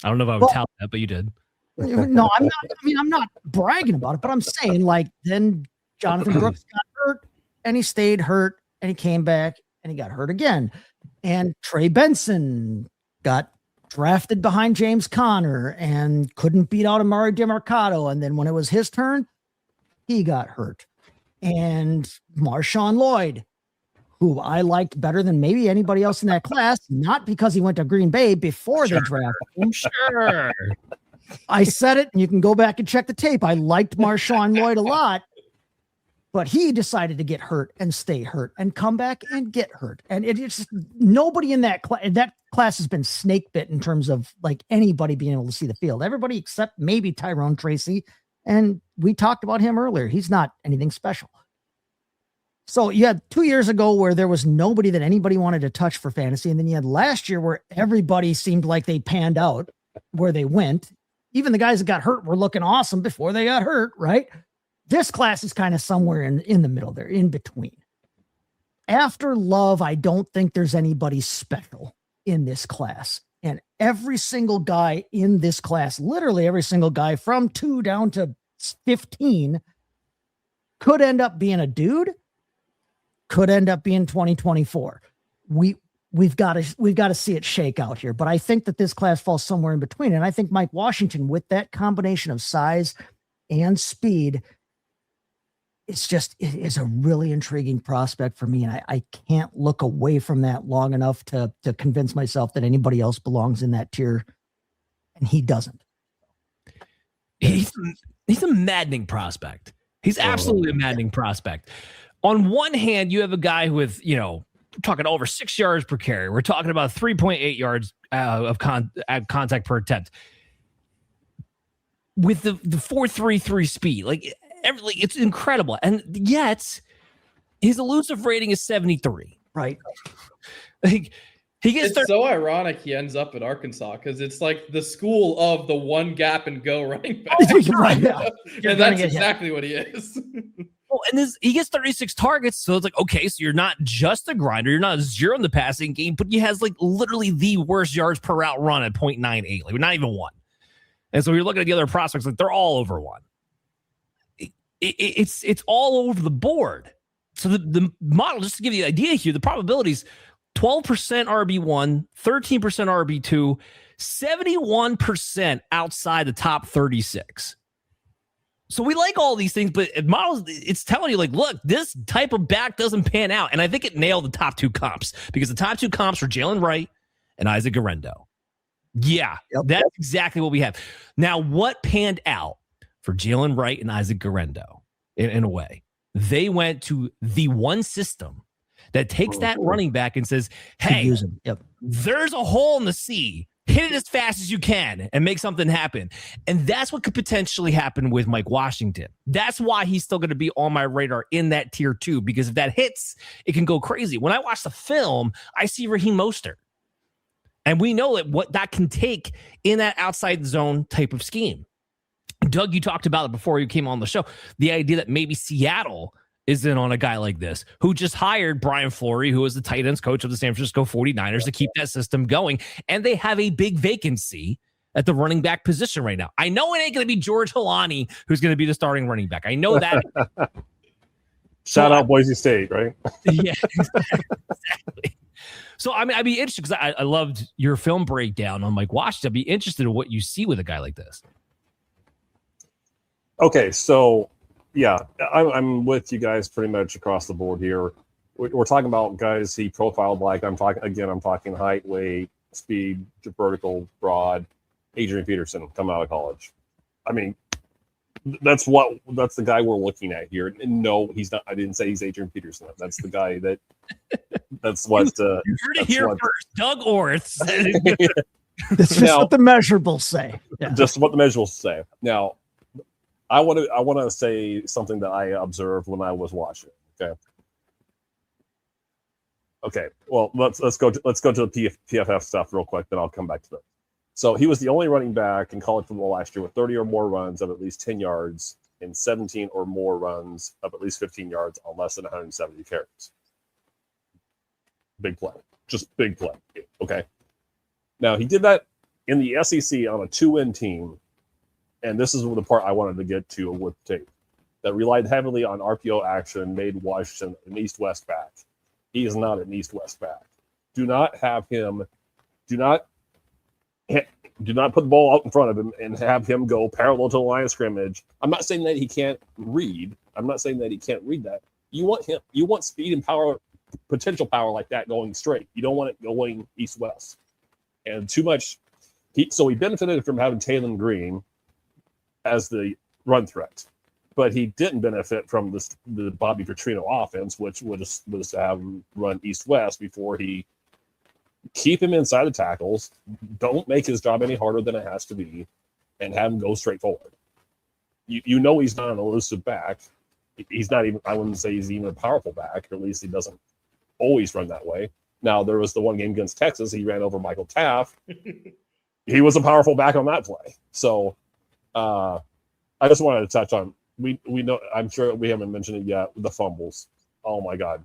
I don't know if I would tout that, but you did. No, I'm not. I mean, I'm not bragging about it, but I'm saying then Jonathan Brooks got hurt and he stayed hurt and he came back and he got hurt again. And Trey Benson got drafted behind James Conner and couldn't beat out Amari DeMarcado. And then when it was his turn, he got hurt. And Marshawn Lloyd, who I liked better than maybe anybody else in that class, not because he went to Green Bay before they drafted him. Sure. I said it, and you can go back and check the tape. I liked Marshawn Lloyd a lot, but he decided to get hurt and stay hurt and come back and get hurt. And it's nobody in that class has been snake bit in terms of like anybody being able to see the field. Everybody except maybe Tyrone Tracy. And we talked about him earlier. He's not anything special. So you had 2 years ago where there was nobody that anybody wanted to touch for fantasy. And then you had last year where everybody seemed like they panned out where they went. Even the guys that got hurt were looking awesome before they got hurt, right? This class is kind of somewhere in the middle there, in between. After Love, I don't think there's anybody special in this class. And every single guy in this class, literally every single guy from 2 down to 15 could end up being a dude, could end up being 2024. We've got to see it shake out here. But I think that this class falls somewhere in between. And I think Mike Washington, with that combination of size and speed, it is a really intriguing prospect for me. And I can't look away from that long enough to convince myself that anybody else belongs in that tier. And he doesn't. He's a maddening prospect. He's absolutely a maddening prospect. On one hand, you have a guy with, we're talking over 6 yards per carry. We're talking about 3.8 yards of contact per attempt. With the 4.33 speed, it's incredible. And yet, his elusive rating is 73. Right. It's so ironic he ends up at Arkansas because it's like the school of the one gap and go running back. Right, yeah. And that's exactly what he is. Well, and he gets 36 targets, so it's like, okay, so you're not just a grinder, you're not zero in the passing game, but he has literally the worst yards per route run at 0.98, not even one. And so you're looking at the other prospects, they're all over one. It's all over the board. So the model, just to give you an idea here, the probabilities: 12% RB1, 13% RB2, 71% outside the top 36. So we like all these things, but models, it's telling you, look, this type of back doesn't pan out. And I think it nailed the top two comps because the top two comps were Jalen Wright and Isaac Guerrero. Yeah, That's exactly what we have. Now, what panned out for Jalen Wright and Isaac Guerrero in a way? They went to the one system that takes that running back and says, hey, there's a hole in the sea. Hit it as fast as you can and make something happen. And that's what could potentially happen with Mike Washington. That's why he's still going to be on my radar in that tier 2, because if that hits, it can go crazy. When I watch the film, I see Raheem Mostert. And we know what that can take in that outside zone type of scheme. Doug, you talked about it before you came on the show, the idea that maybe Seattle is in on a guy like this, who just hired Brian Fleury, who is the tight ends coach of the San Francisco 49ers, to keep that system going. And they have a big vacancy at the running back position right now. I know it ain't going to be George Helani who's going to be the starting running back. I know that. Shout out Boise State, right? Yeah, exactly. So, I'd be interested because I loved your film breakdown on Mike Washington. I'd be interested in what you see with a guy like this. Okay, so yeah, I'm with you guys pretty much across the board here. We're talking about guys he profiled like. I'm talking height, weight, speed, vertical, broad. Adrian Peterson coming out of college. That's the guy we're looking at here. And no, he's not. I didn't say he's Adrian Peterson. That's the guy that. That's what. You heard it here first, Doug Orth. That's just what the measurables say. Yeah. Just what the measurables say. Now, I want to say something that I observed when I was watching. Okay. Well, let's go to the PFF stuff real quick. Then I'll come back to that. So he was the only running back in college football last year with 30 or more runs of at least 10 yards and 17 or more runs of at least 15 yards on less than 170 carries. Big play. Just big play. Okay. Now, he did that in the SEC on a 2-win team, and this is the part I wanted to get to with tape, that relied heavily on RPO action, made Washington an east-west back. He is not an east-west back. Do not put the ball out in front of him and have him go parallel to the line of scrimmage. I'm not saying that he can't read. I'm not saying that he can't read that. You want speed and power, potential power like that going straight. You don't want it going east-west. And too much. He benefited from having Taylor Green as the run threat, but he didn't benefit from the Bobby Petrino offense, which was to have him run east-west before he keep him inside the tackles, don't make his job any harder than it has to be, and have him go straight forward. You know he's not an elusive back. He's not even, I wouldn't say he's even a powerful back, or at least he doesn't always run that way. Now, there was the one game against Texas, he ran over Michael Taft. He was a powerful back on that play. So I just wanted to touch on, we know, I'm sure we haven't mentioned it yet, the fumbles. Oh my God.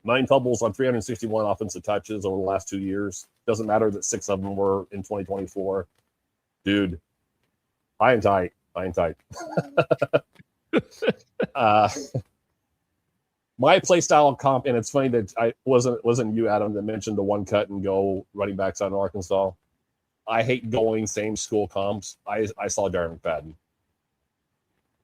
9 fumbles on 361 offensive touches over the last 2 years. Doesn't matter that 6 of them were in 2024. Dude, high and tight. Fine type. My play style comp, and it's funny that I wasn't you, Adam, that mentioned the one cut and go running backs out in Arkansas. I hate going same school comps. I saw Darren McFadden,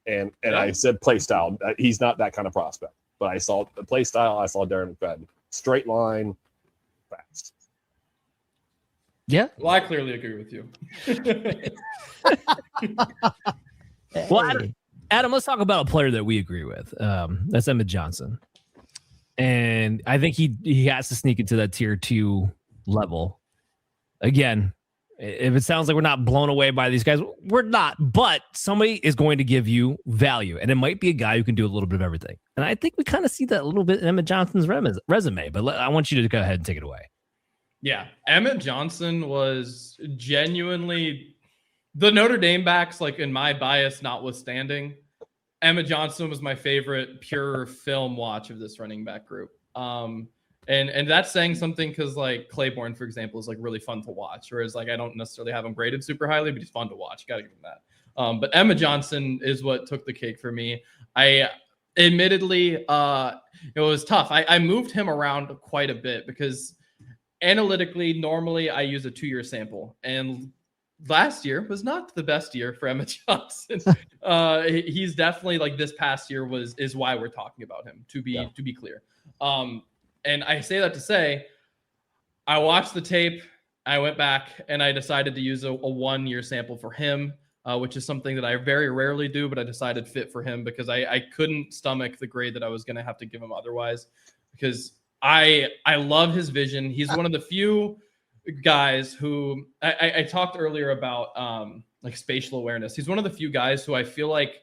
and I said play style. He's not that kind of prospect, but I saw the play style. I saw Darren McFadden, straight line, fast. Yeah. Well, I clearly agree with you. Well, Adam, let's talk about a player that we agree with. That's Emmett Johnson. And I think he has to sneak into that tier 2 level. Again, if it sounds like we're not blown away by these guys, we're not. But somebody is going to give you value. And it might be a guy who can do a little bit of everything. And I think we kind of see that a little bit in Emmett Johnson's resume. But I want you to go ahead and take it away. Yeah, Emmett Johnson was genuinely the Notre Dame backs, like in my bias notwithstanding. Emmett Johnson was my favorite pure film watch of this running back group. And that's saying something because like Claiborne, for example, is like really fun to watch. Whereas like I don't necessarily have him graded super highly, but he's fun to watch. You got to give him that. But Emmett Johnson is what took the cake for me. I admittedly, it was tough. I moved him around quite a bit because analytically, normally I use a 2-year sample, and last year was not the best year for Emmett Johnson. He's definitely like this past year is why we're talking about him, to be clear. And I say that to say, I watched the tape, I went back, and I decided to use a 1-year sample for him, which is something that I very rarely do, but I decided fit for him because I couldn't stomach the grade that I was going to have to give him otherwise, because I love his vision. He's one of the few guys who I talked earlier about like spatial awareness. He's one of the few guys who I feel like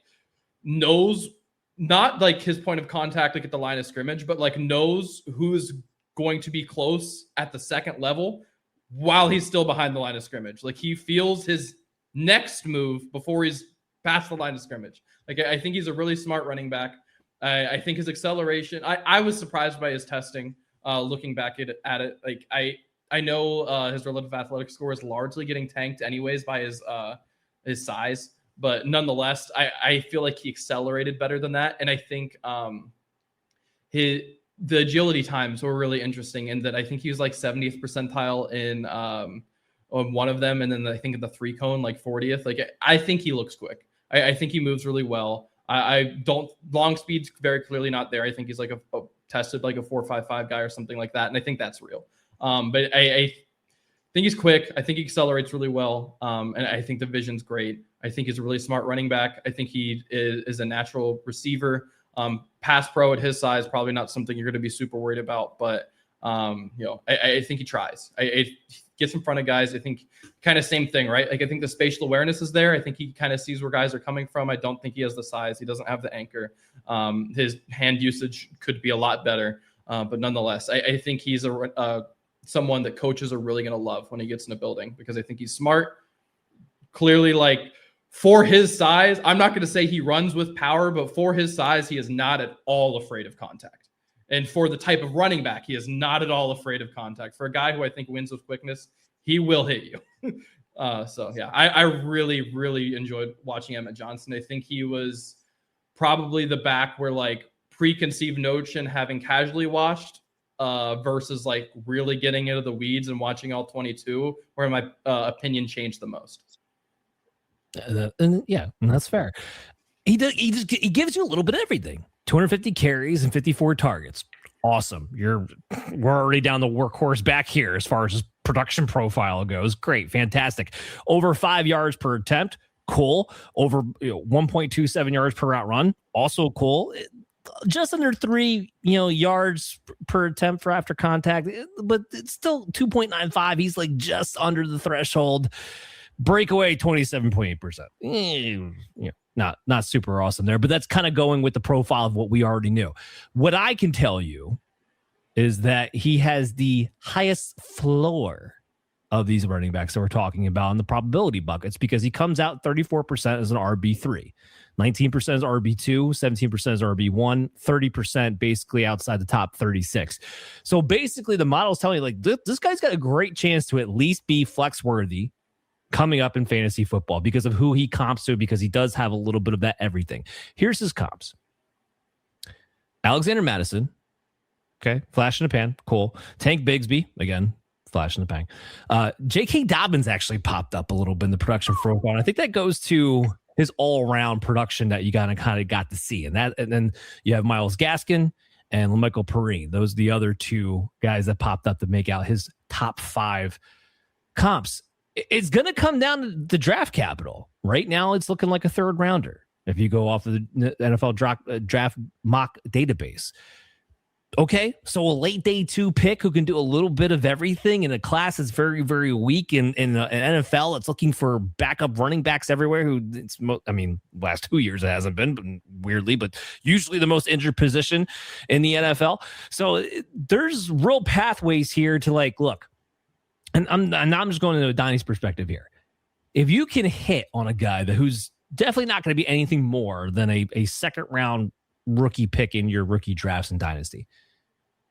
knows not like his point of contact like at the line of scrimmage, but like knows who's going to be close at the second level while he's still behind the line of scrimmage. Like he feels his next move before he's past the line of scrimmage. Like I think he's a really smart running back. I think his acceleration, I was surprised by his testing, looking back at it. Like I know his relative athletic score is largely getting tanked anyways by his size, but nonetheless, I feel like he accelerated better than that. And I think the agility times were really interesting in that I think he was like 70th percentile in on one of them. And then I think in the 3-cone, like 40th. Like I think he looks quick. I think he moves really well. I don't long speed's very clearly not there. I think he's like a tested like a 4.55 guy or something like that. And I think that's real. But I think he's quick. I think he accelerates really well. And I think the vision's great. I think he's a really smart running back. I think he is a natural receiver. Pass pro at his size, probably not something you're going to be super worried about, but I think he tries. He gets in front of guys. I think kind of same thing, right? Like I think the spatial awareness is there. I think he kind of sees where guys are coming from. I don't think he has the size. He doesn't have the anchor. His hand usage could be a lot better, but nonetheless, I think he's someone that coaches are really going to love when he gets in a building because I think he's smart. Clearly, like for his size, I'm not going to say he runs with power, but for his size, he is not at all afraid of contact. And for the type of running back, he is not at all afraid of contact. For a guy who I think wins with quickness, he will hit you. So, yeah, I really, really enjoyed watching Emmett Johnson. I think he was probably the back where like preconceived notion having casually watched versus like really getting into the weeds and watching all 22, where my opinion changed the most. And that's fair. He gives you a little bit of everything. 250 carries and 54 targets. Awesome. We're already down the workhorse back here as far as his production profile goes. Great. Fantastic. Over 5 yards per attempt. Cool. Over 1.27 yards per route run. Also cool. Just under 3 yards per attempt for after contact, but it's still 2.95. He's like just under the threshold. Breakaway 27.8%. Not super awesome there, but that's kind of going with the profile of what we already knew. What I can tell you is that he has the highest floor of these running backs that we're talking about in the probability buckets because he comes out 34% as an RB3, 19% as RB2, 17% as RB1, 30% basically outside the top 36. So basically the model's telling you like this guy's got a great chance to at least be flex worthy coming up in fantasy football because of who he comps to, because he does have a little bit of that everything. Here's his comps. Alexander Madison. Okay. Flash in the pan. Cool. Tank Bigsby. Again, flash in the pan. J.K. Dobbins actually popped up a little bit in the production profile. I think that goes to his all-around production that you kind of got to see. And then you have Myles Gaskin and LaMichael Perrine. Those are the other two guys that popped up to make out his top 5 comps. It's going to come down to the draft capital. Right now, it's looking like a 3rd rounder if you go off of the NFL draft mock database. Okay, so a late day 2 pick who can do a little bit of everything in a class that's very, very weak in an NFL. It's looking for backup running backs everywhere. Last 2 years it hasn't been, weirdly, but usually the most injured position in the NFL. So there's real pathways here to look. And I'm just going into a Dynasty perspective here. If you can hit on a guy who's definitely not going to be anything more than a 2nd round rookie pick in your rookie drafts in Dynasty,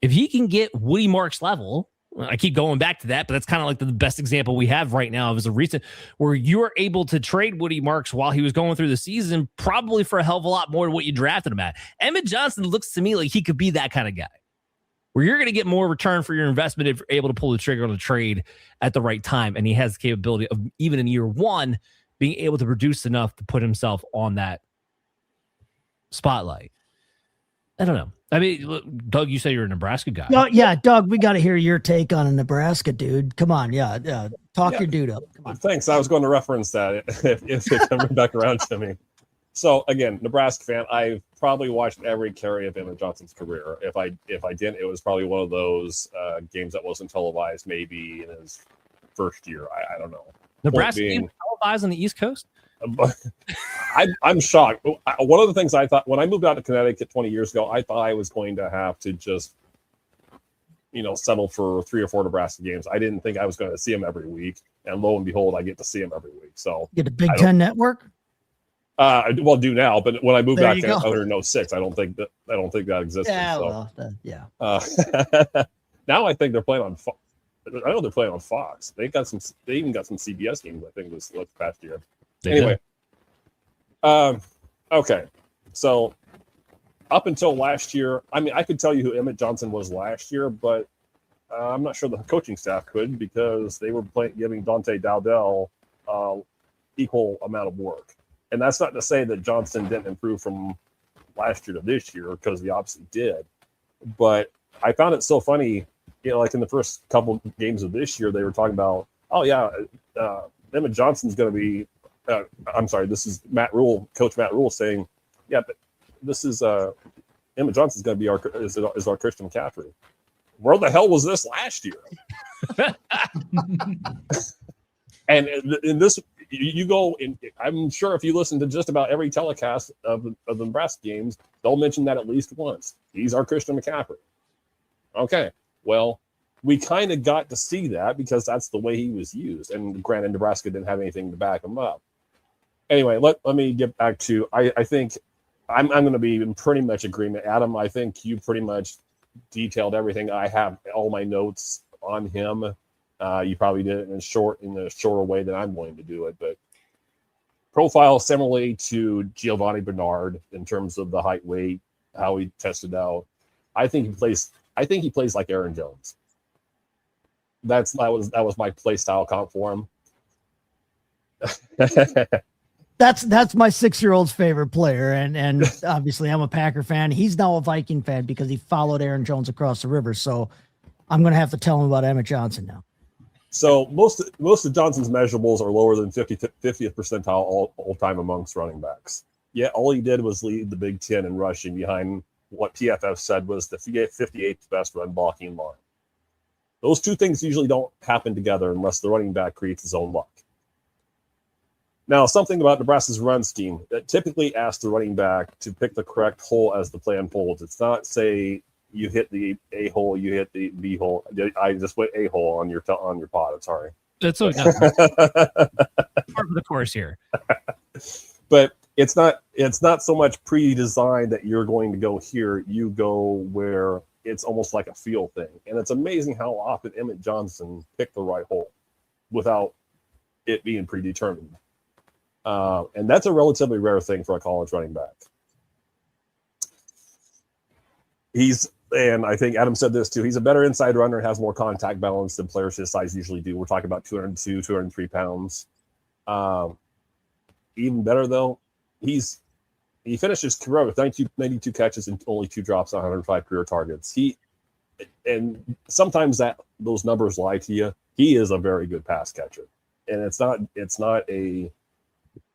if he can get Woody Marks level, I keep going back to that, but that's kind of like the best example we have right now as a recent where you are able to trade Woody Marks while he was going through the season, probably for a hell of a lot more than what you drafted him at. Emmett Johnson looks to me like he could be that kind of guy, where you're going to get more return for your investment if you're able to pull the trigger on a trade at the right time. And he has the capability of, even in year 1, being able to produce enough to put himself on that spotlight. I don't know. I mean, look, Doug, you say you're a Nebraska guy. No, yeah, Doug, we got to hear your take on a Nebraska dude. Come on. Yeah. Talk your dude up. Come on. Thanks. I was going to reference that if it comes back around to me. So again, Nebraska fan, I've probably watched every carry of Emmett Johnson's career. If I didn't, it was probably one of those games that wasn't televised maybe in his first year. I don't know. Nebraska being televised on the East Coast? I'm shocked. One of the things I thought when I moved out to Connecticut 20 years ago, I thought I was going to have to just, settle for 3 or 4 Nebraska games. I didn't think I was going to see them every week, and lo and behold, I get to see them every week. So get a Big Ten network. I do now, but when I moved back in 2006, I don't think that existed. Yeah, so. Now I think they're playing on. I know they're playing on Fox. They even got some CBS games. I think this past year. Anyway, okay. So up until last year, I could tell you who Emmett Johnson was last year, but I'm not sure the coaching staff could because they were giving Dante Dowdell equal amount of work. And that's not to say that Johnson didn't improve from last year to this year, because he obviously did. But I found it so funny, like in the first couple games of this year, they were talking about, Emmett Johnson's going to be. This is Coach Matt Rule saying, yeah, but this is Emmett Johnson's going to be our Christian McCaffrey. Where the hell was this last year? And in this, you go in. I'm sure if you listen to just about every telecast of the Nebraska games, they'll mention that at least once. He's our Christian McCaffrey. Okay, well, we kind of got to see that because that's the way he was used. And granted, Nebraska didn't have anything to back him up. Anyway, let me get back to, I think I'm going to be in pretty much agreement. Adam, I think you pretty much detailed everything. I have all my notes on him. You probably did it in a shorter way than I'm going to do it, but profile similarly to Giovanni Bernard in terms of the height, weight, how he tested out. I think he plays like Aaron Jones. That was my play style comp for him. That's my 6-year-old's favorite player, and obviously I'm a Packer fan. He's now a Viking fan because he followed Aaron Jones across the river. So I'm going to have to tell him about Emmett Johnson now. So most of Johnson's measurables are lower than 50th percentile all time amongst running backs. Yet all he did was lead the Big Ten in rushing behind what PFF said was the 58th best run blocking line. Those two things usually don't happen together unless the running back creates his own luck. Now, something about Nebraska's run scheme that typically asks the running back to pick the correct hole as the play unfolds. It's not say you hit the A hole, you hit the B hole. I just went A hole on your pod. I'm sorry. That's okay. Part of the course here. But it's not so much pre-designed that you're going to go here. You go where it's almost like a feel thing. And it's amazing how often Emmett Johnson picked the right hole without it being predetermined. And that's a relatively rare thing for a college running back. And I think Adam said this too, he's a better inside runner and has more contact balance than players his size usually do. We're talking about 202, 203 pounds. Even better though, he finished his career with 92 catches and only 2 drops on 105 career targets. And sometimes those numbers lie to you. He is a very good pass catcher. And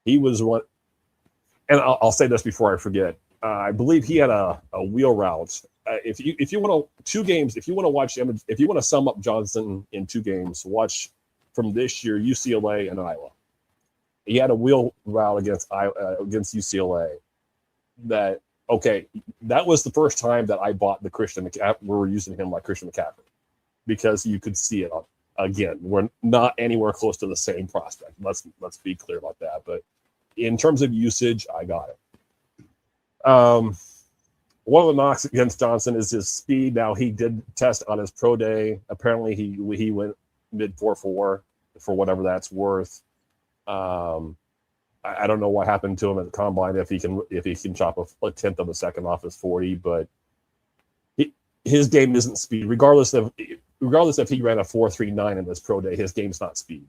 he was one, and I'll say this before I forget. I believe he had a wheel route. If you want to 2 games, if you want to watch Emmett, if you want to sum up Johnson in 2 games, watch from this year UCLA and Iowa. He had a wheel route against UCLA. That was the first time that I bought the Christian McCaffrey. We were using him like Christian McCaffrey because you could see it. Again, we're not anywhere close to the same prospect. Let's be clear about that. But in terms of usage, I got it. One of the knocks against Johnson is his speed. Now, he did test on his pro day. Apparently, he went mid 4.4 for whatever that's worth. I don't know what happened to him at the combine if he can chop a tenth of a second off his 40, but his game isn't speed. Regardless if he ran a 4.39 in his pro day, his game's not speed.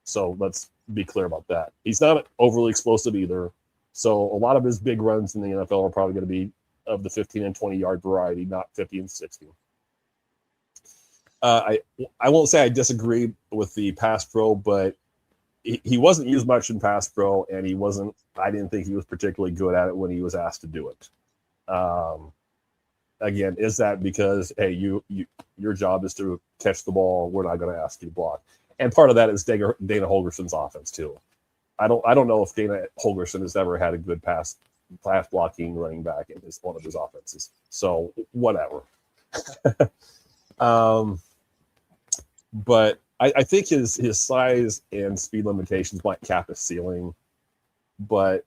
So let's be clear about that. He's not overly explosive either. So a lot of his big runs in the NFL are probably going to be of the 15 and 20 yard variety, not 50 and 60. I won't say I disagree with the pass pro, but he wasn't used much in pass pro, and I didn't think he was particularly good at it when he was asked to do it. Again, is that because, hey, your job is to catch the ball, we're not going to ask you to block? And part of that is Dana Holgerson's offense too. I don't know if Dana Holgerson has ever had a good pass blocking running back in one of his offenses. So whatever. But I think his size and speed limitations might cap his ceiling. But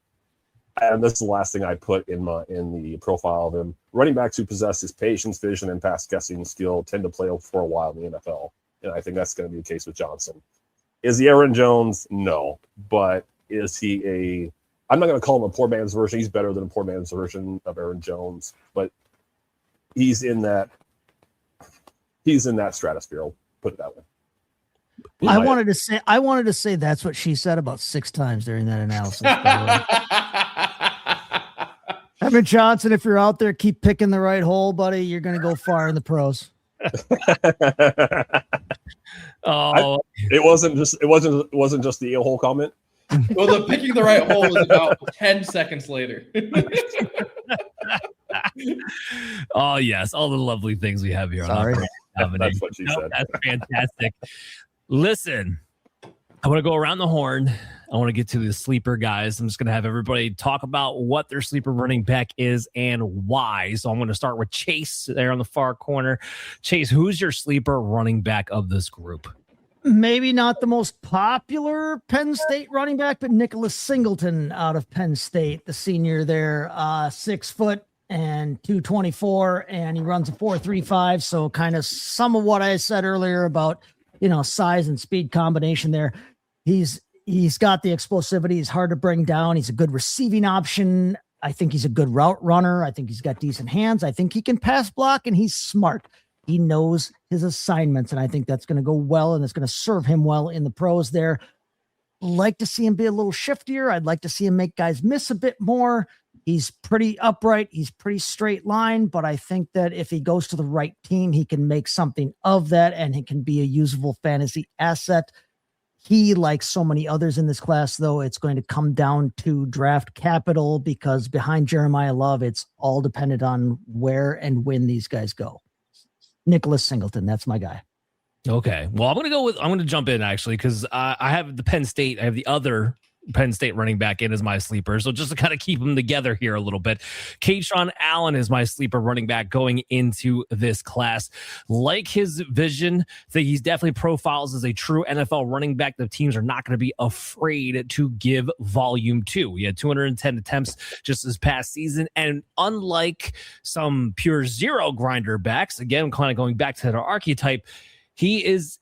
and this is the last thing I put in the profile of him. Running backs who possess his patience, vision, and pass catching skill tend to play for a while in the NFL. And I think that's going to be the case with Johnson. Is he Aaron Jones? No. But is he I'm not going to call him a poor man's version. He's better than a poor man's version of Aaron Jones. But he's in that stratosphere. I'll put it that way. I wanted to say that's what she said about 6 times during that analysis. Emmett Johnson, if you're out there, keep picking the right hole, buddy. You're going to go far in the pros. It wasn't just the hole comment. Well, the picking the right hole was about 10 seconds later. Oh yes, all the lovely things we have here. Sorry. That's what she said. That's fantastic. Listen, I want to go around the horn. I want to get to the sleeper guys. I'm just going to have everybody talk about what their sleeper running back is and why. So I'm going to start with Chase there on the far corner. Chase, who's your sleeper running back of this group? Maybe not the most popular Penn State running back, but Nicholas Singleton out of Penn State, the senior there, 6 foot and 224, and he runs a 4.35. So kind of some of what I said earlier about, size and speed combination there. He's got the explosivity. He's hard to bring down. He's a good receiving option. I think he's a good route runner. I think he's got decent hands. I think he can pass block, and he's smart. He knows his assignments, and I think that's going to go well, and it's going to serve him well in the pros there. Like to see him be a little shiftier. I'd like to see him make guys miss a bit more. He's pretty upright. He's pretty straight line, but I think that if he goes to the right team, he can make something of that, and he can be a usable fantasy asset. He, like so many others in this class, though, it's going to come down to draft capital, because behind Jeremiyah Love, it's all dependent on where and when these guys go. Nicholas Singleton, that's my guy. Okay. Well, I'm going to jump in actually, because I have the other Penn State running back in as my sleeper. So just to kind of keep them together here a little bit, Kaytron Allen is my sleeper running back going into this class. Like his vision, that he's definitely profiles as a true NFL running back that teams are not going to be afraid to give volume to. He had 210 attempts just this past season. And unlike some pure zero grinder backs, again, kind of going back to the archetype, he is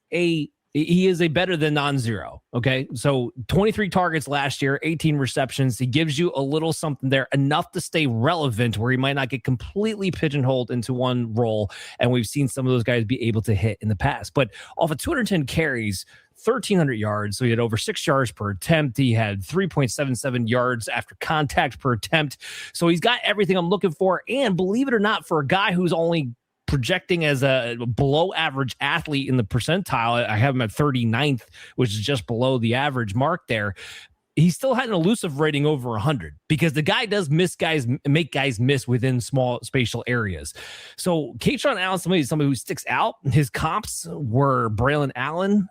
He is a better than non-zero. Okay. So 23 targets last year, 18 receptions. He gives you a little something there, enough to stay relevant where he might not get completely pigeonholed into one role. And we've seen some of those guys be able to hit in the past. But off of 210 carries, 1,300 yards. So he had over 6 yards per attempt. He had 3.77 yards after contact per attempt. So he's got everything I'm looking for. And believe it or not, for a guy who's only projecting as a below average athlete in the percentile, I have him at 39th, which is just below the average mark there. He still had an elusive rating over 100 because the guy does make guys miss within small spatial areas. So Kaytron Allen, somebody who sticks out. His comps were Braylon Allen,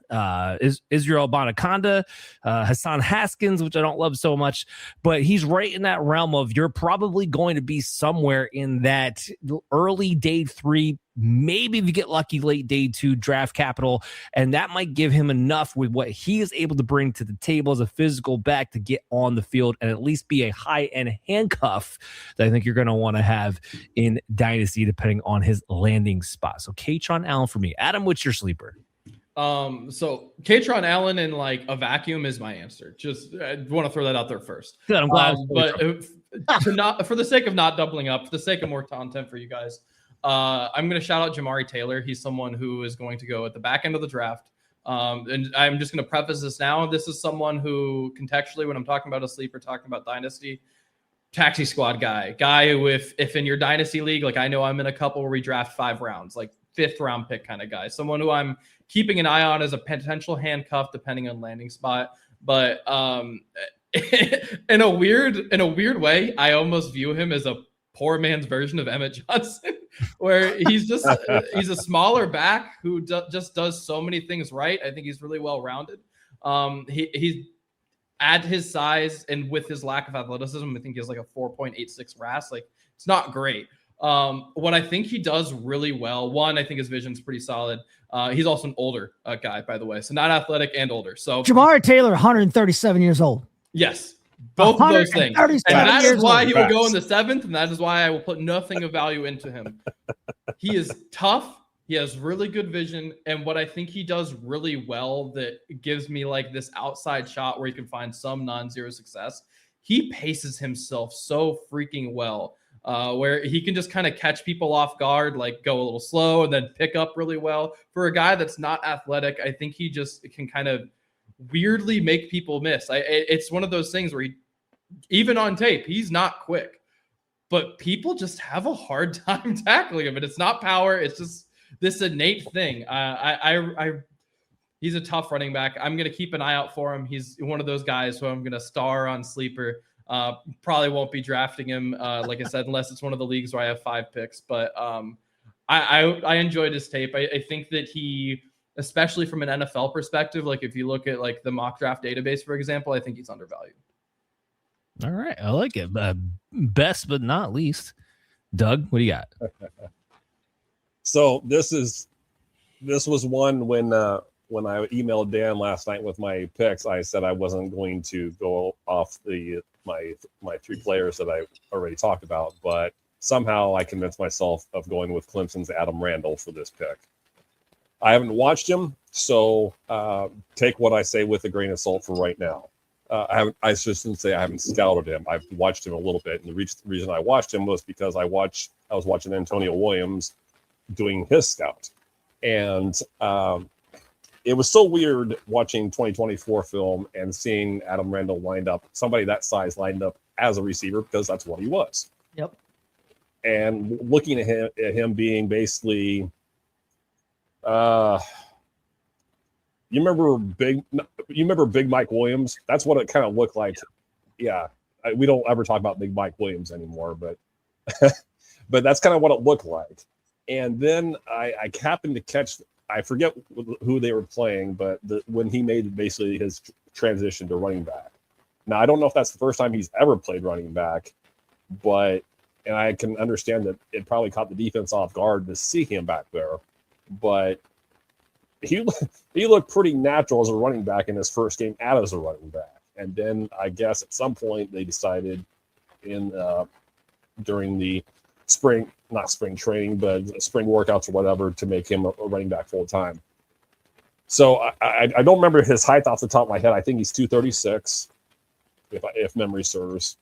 Israel Bonaconda, Hassan Haskins, which I don't love so much, but he's right in that realm of you're probably going to be somewhere in that early day 3, maybe if you get lucky late day 2 draft capital, and that might give him enough with what he is able to bring to the table as a physical back to get on the field and at least be a high-end handcuff that I think you're going to want to have in Dynasty depending on his landing spot. So Kaytron Allen for me. Adam, what's your sleeper? So Kaytron Allen in like a vacuum is my answer. Just I want to throw that out there first. Good, I'm glad. But for the sake of not doubling up, for the sake of more content for you guys, I'm going to shout out Jamari Taylor. He's someone who is going to go at the back end of the draft. And I'm just going to preface this now. This is someone who contextually, when I'm talking about a sleeper, talking about Dynasty, taxi squad guy who if in your Dynasty league, like I know I'm in a couple where we draft 5 rounds, like 5th round pick kind of guy, someone who I'm keeping an eye on as a potential handcuff depending on landing spot. But in a weird way, I almost view him as a poor man's version of Emmett Johnson, where he's a smaller back who just does so many things right. I think he's really well rounded. He's at his size and with his lack of athleticism, I think he has like a 4.86 RAS. Like it's not great. What I think he does really well, one, I think his vision's pretty solid. He's also an older guy, by the way, so not athletic and older. So Jamari Taylor, 137 years old. Yes. Both of those things. And that is why he will go in the 7th, and that is why I will put nothing of value into him. He is tough. He has really good vision. And what I think he does really well that gives me like this outside shot where he can find some non-zero success, he paces himself so freaking well, where he can just kind of catch people off guard, like go a little slow and then pick up really well. For a guy that's not athletic, I think he just can kind of weirdly make people miss. It's one of those things where even on tape, he's not quick, but people just have a hard time tackling him. And it's not power. It's just this innate thing. He's a tough running back. I'm going to keep an eye out for him. He's one of those guys who I'm going to star on sleeper. Probably won't be drafting him, like I said, unless it's one of the leagues where I have 5 picks, but I enjoyed his tape. I think that he, especially from an NFL perspective, like if you look at like the mock draft database, for example, I think he's undervalued. All right. I like it. Best, but not least. Doug, what do you got? So this was one when I emailed Dan last night with my picks, I said I wasn't going to go off my 3 players that I already talked about, but somehow I convinced myself of going with Clemson's Adam Randall for this pick. I haven't watched him, so take what I say with a grain of salt for right now. I shouldn't say I haven't scouted him. I've watched him a little bit, and the reason I watched him was because I was watching Antonio Williams doing his scout, and it was so weird watching 2024 film and seeing Adam Randall lined up, somebody that size lined up as a receiver, because that's what he was. Yep. And looking at him being basically, you remember Big Mike Williams? That's what it kind of looked like. Yeah. We don't ever talk about Big Mike Williams anymore, but but that's kind of what it looked like. And then I happened to catch, I forget who they were playing, but when he made basically his transition to running back. Now, I don't know if that's the first time he's ever played running back, and I can understand that it probably caught the defense off guard to see him back there, but he looked pretty natural as a running back in his first game out as a running back. And then I guess at some point they decided during the not spring training, but spring workouts or whatever, to make him a running back full time. So I don't remember his height off the top of my head. I think he's 236, if memory serves.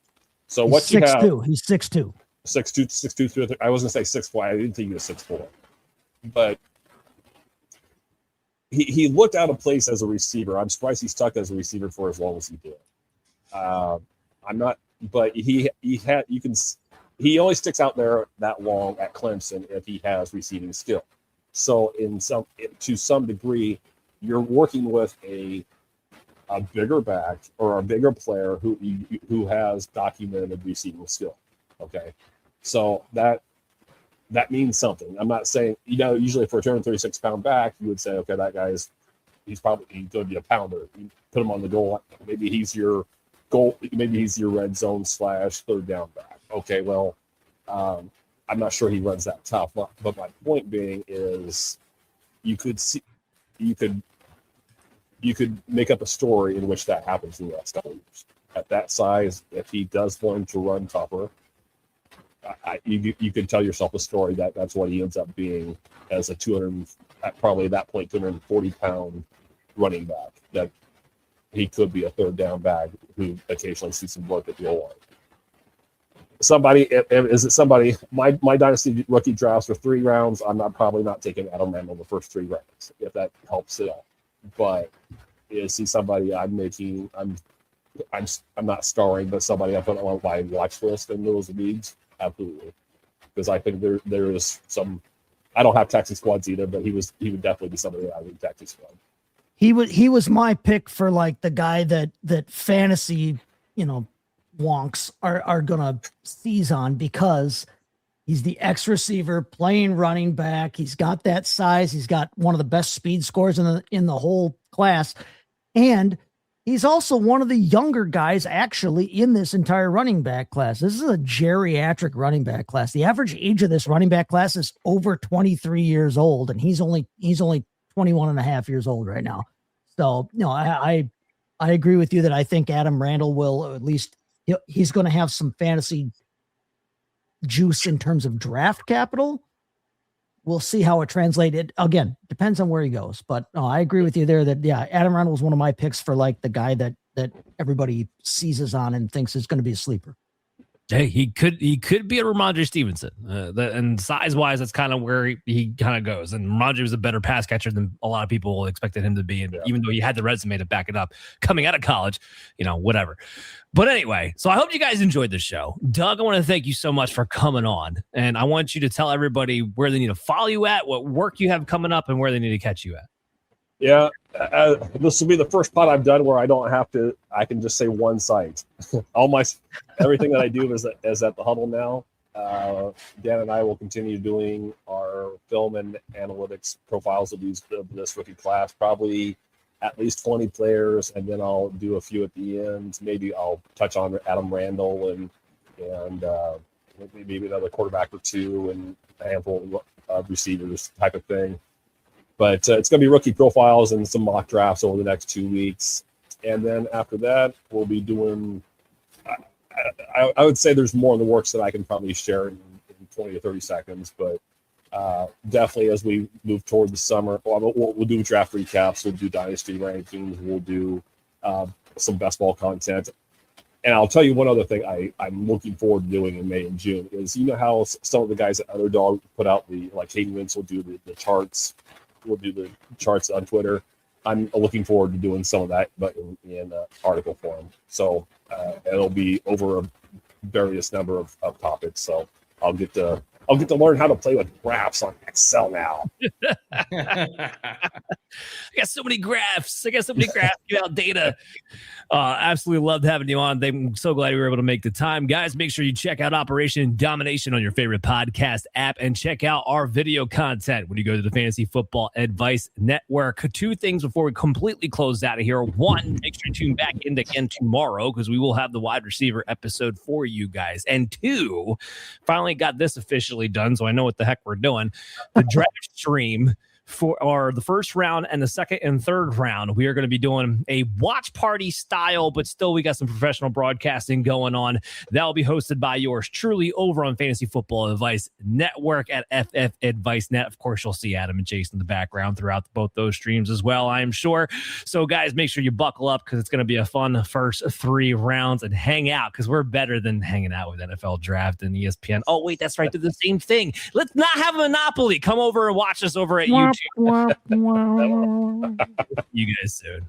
So what you have? He's 6'2". 6'2". I was gonna say 6'4". I didn't think he was 6'4", but he looked out of place as a receiver. I'm surprised he stuck as a receiver for as long as he did. I'm not, but he only sticks out there that long at Clemson if he has receiving skill. So to some degree, you're working with a bigger back or a bigger player who has documented receiving skill. Okay, so that means something. I'm not saying, usually for a 236-pound back, you would say, okay, that guy's probably going to be a pounder. You put him on the goal. Maybe he's your goal. Maybe he's your red zone / third down back. Okay, well, I'm not sure he runs that tough. But my point being is, you could make up a story in which that happens in the next couple of years. At that size, if he does learn to run tougher, you could tell yourself a story that's what he ends up being as a probably at that point 240-pound running back. That he could be a third down back who occasionally sees some work at the goal line. My dynasty rookie drafts for 3 rounds. I'm probably not taking Adam Randall the first 3 rounds, if that helps at all. But is he somebody I'm not starring, but somebody I put on my watch list in those leagues? Absolutely, because I think there is some. I don't have taxi squads either, but he would definitely be somebody that I would taxi squad. He was my pick for like the guy that fantasy wonks are gonna seize on, because he's the X receiver playing running back. He's got that size. He's got one of the best speed scores in the whole class, and he's also one of the younger guys actually in this entire running back class. This is a geriatric running back class. The average age of this running back class is over 23 years old, and he's only 21 and a half years old right now. So, I agree with you that I think Adam Randall will, at least he's going to have some fantasy juice in terms of draft capital. We'll see how it translated. Again, depends on where he goes. But no, I agree with you there that, Adam Randall was one of my picks for like the guy that everybody seizes on and thinks is going to be a sleeper. Hey, he could be a Ramondre Stevenson. And size-wise, that's kind of where he kind of goes. And Ramondre was a better pass catcher than a lot of people expected him to be. And even though he had the resume to back it up coming out of college, whatever. But anyway, so I hope you guys enjoyed the show. Doug, I want to thank you so much for coming on. And I want you to tell everybody where they need to follow you at, what work you have coming up, and where they need to catch you at. Yeah, this will be the first pod I've done where I can just say one site. Everything that I do is at the Huddle now. Dan and I will continue doing our film and analytics profiles of this rookie class, probably at least 20 players, and then I'll do a few at the end. Maybe I'll touch on Adam Randall and maybe another quarterback or two and a handful of receivers type of thing. But it's going to be rookie profiles and some mock drafts over the next 2 weeks. And then after that, we'll be doing I would say there's more in the works that I can probably share in 20 or 30 seconds. But definitely as we move toward the summer, we'll do draft recaps. We'll do dynasty rankings. We'll do some best ball content. And I'll tell you one other thing I'm looking forward to doing in May and June is, how some of the guys at Underdog put out Hayden Wentz will do the charts. We'll do the charts on Twitter. I'm looking forward to doing some of that, but in article form. So it'll be over a various number of topics. So I'll get to learn how to play with graphs on Excel now. I got so many graphs. Give out data. Absolutely loved having you on. I'm so glad we were able to make the time. Guys, make sure you check out Operation Domination on your favorite podcast app and check out our video content when you go to the Fantasy Football Advice Network. 2 things before we completely close out of here. 1, make sure you tune back in again tomorrow because we will have the wide receiver episode for you guys. And 2, finally got this officially done, so I know what the heck we're doing. The draft stream for the first round and the second and third round. We are going to be doing a watch party style, but still we got some professional broadcasting going on. That will be hosted by yours truly over on Fantasy Football Advice Network at FF Advice Net. Of course, you'll see Adam and Jason in the background throughout both those streams as well, I am sure. So guys, make sure you buckle up because it's going to be a fun first 3 rounds and hang out because we're better than hanging out with NFL Draft and ESPN. Oh, wait, that's right. They're the same thing. Let's not have a monopoly. Come over and watch us over at YouTube. You guys soon.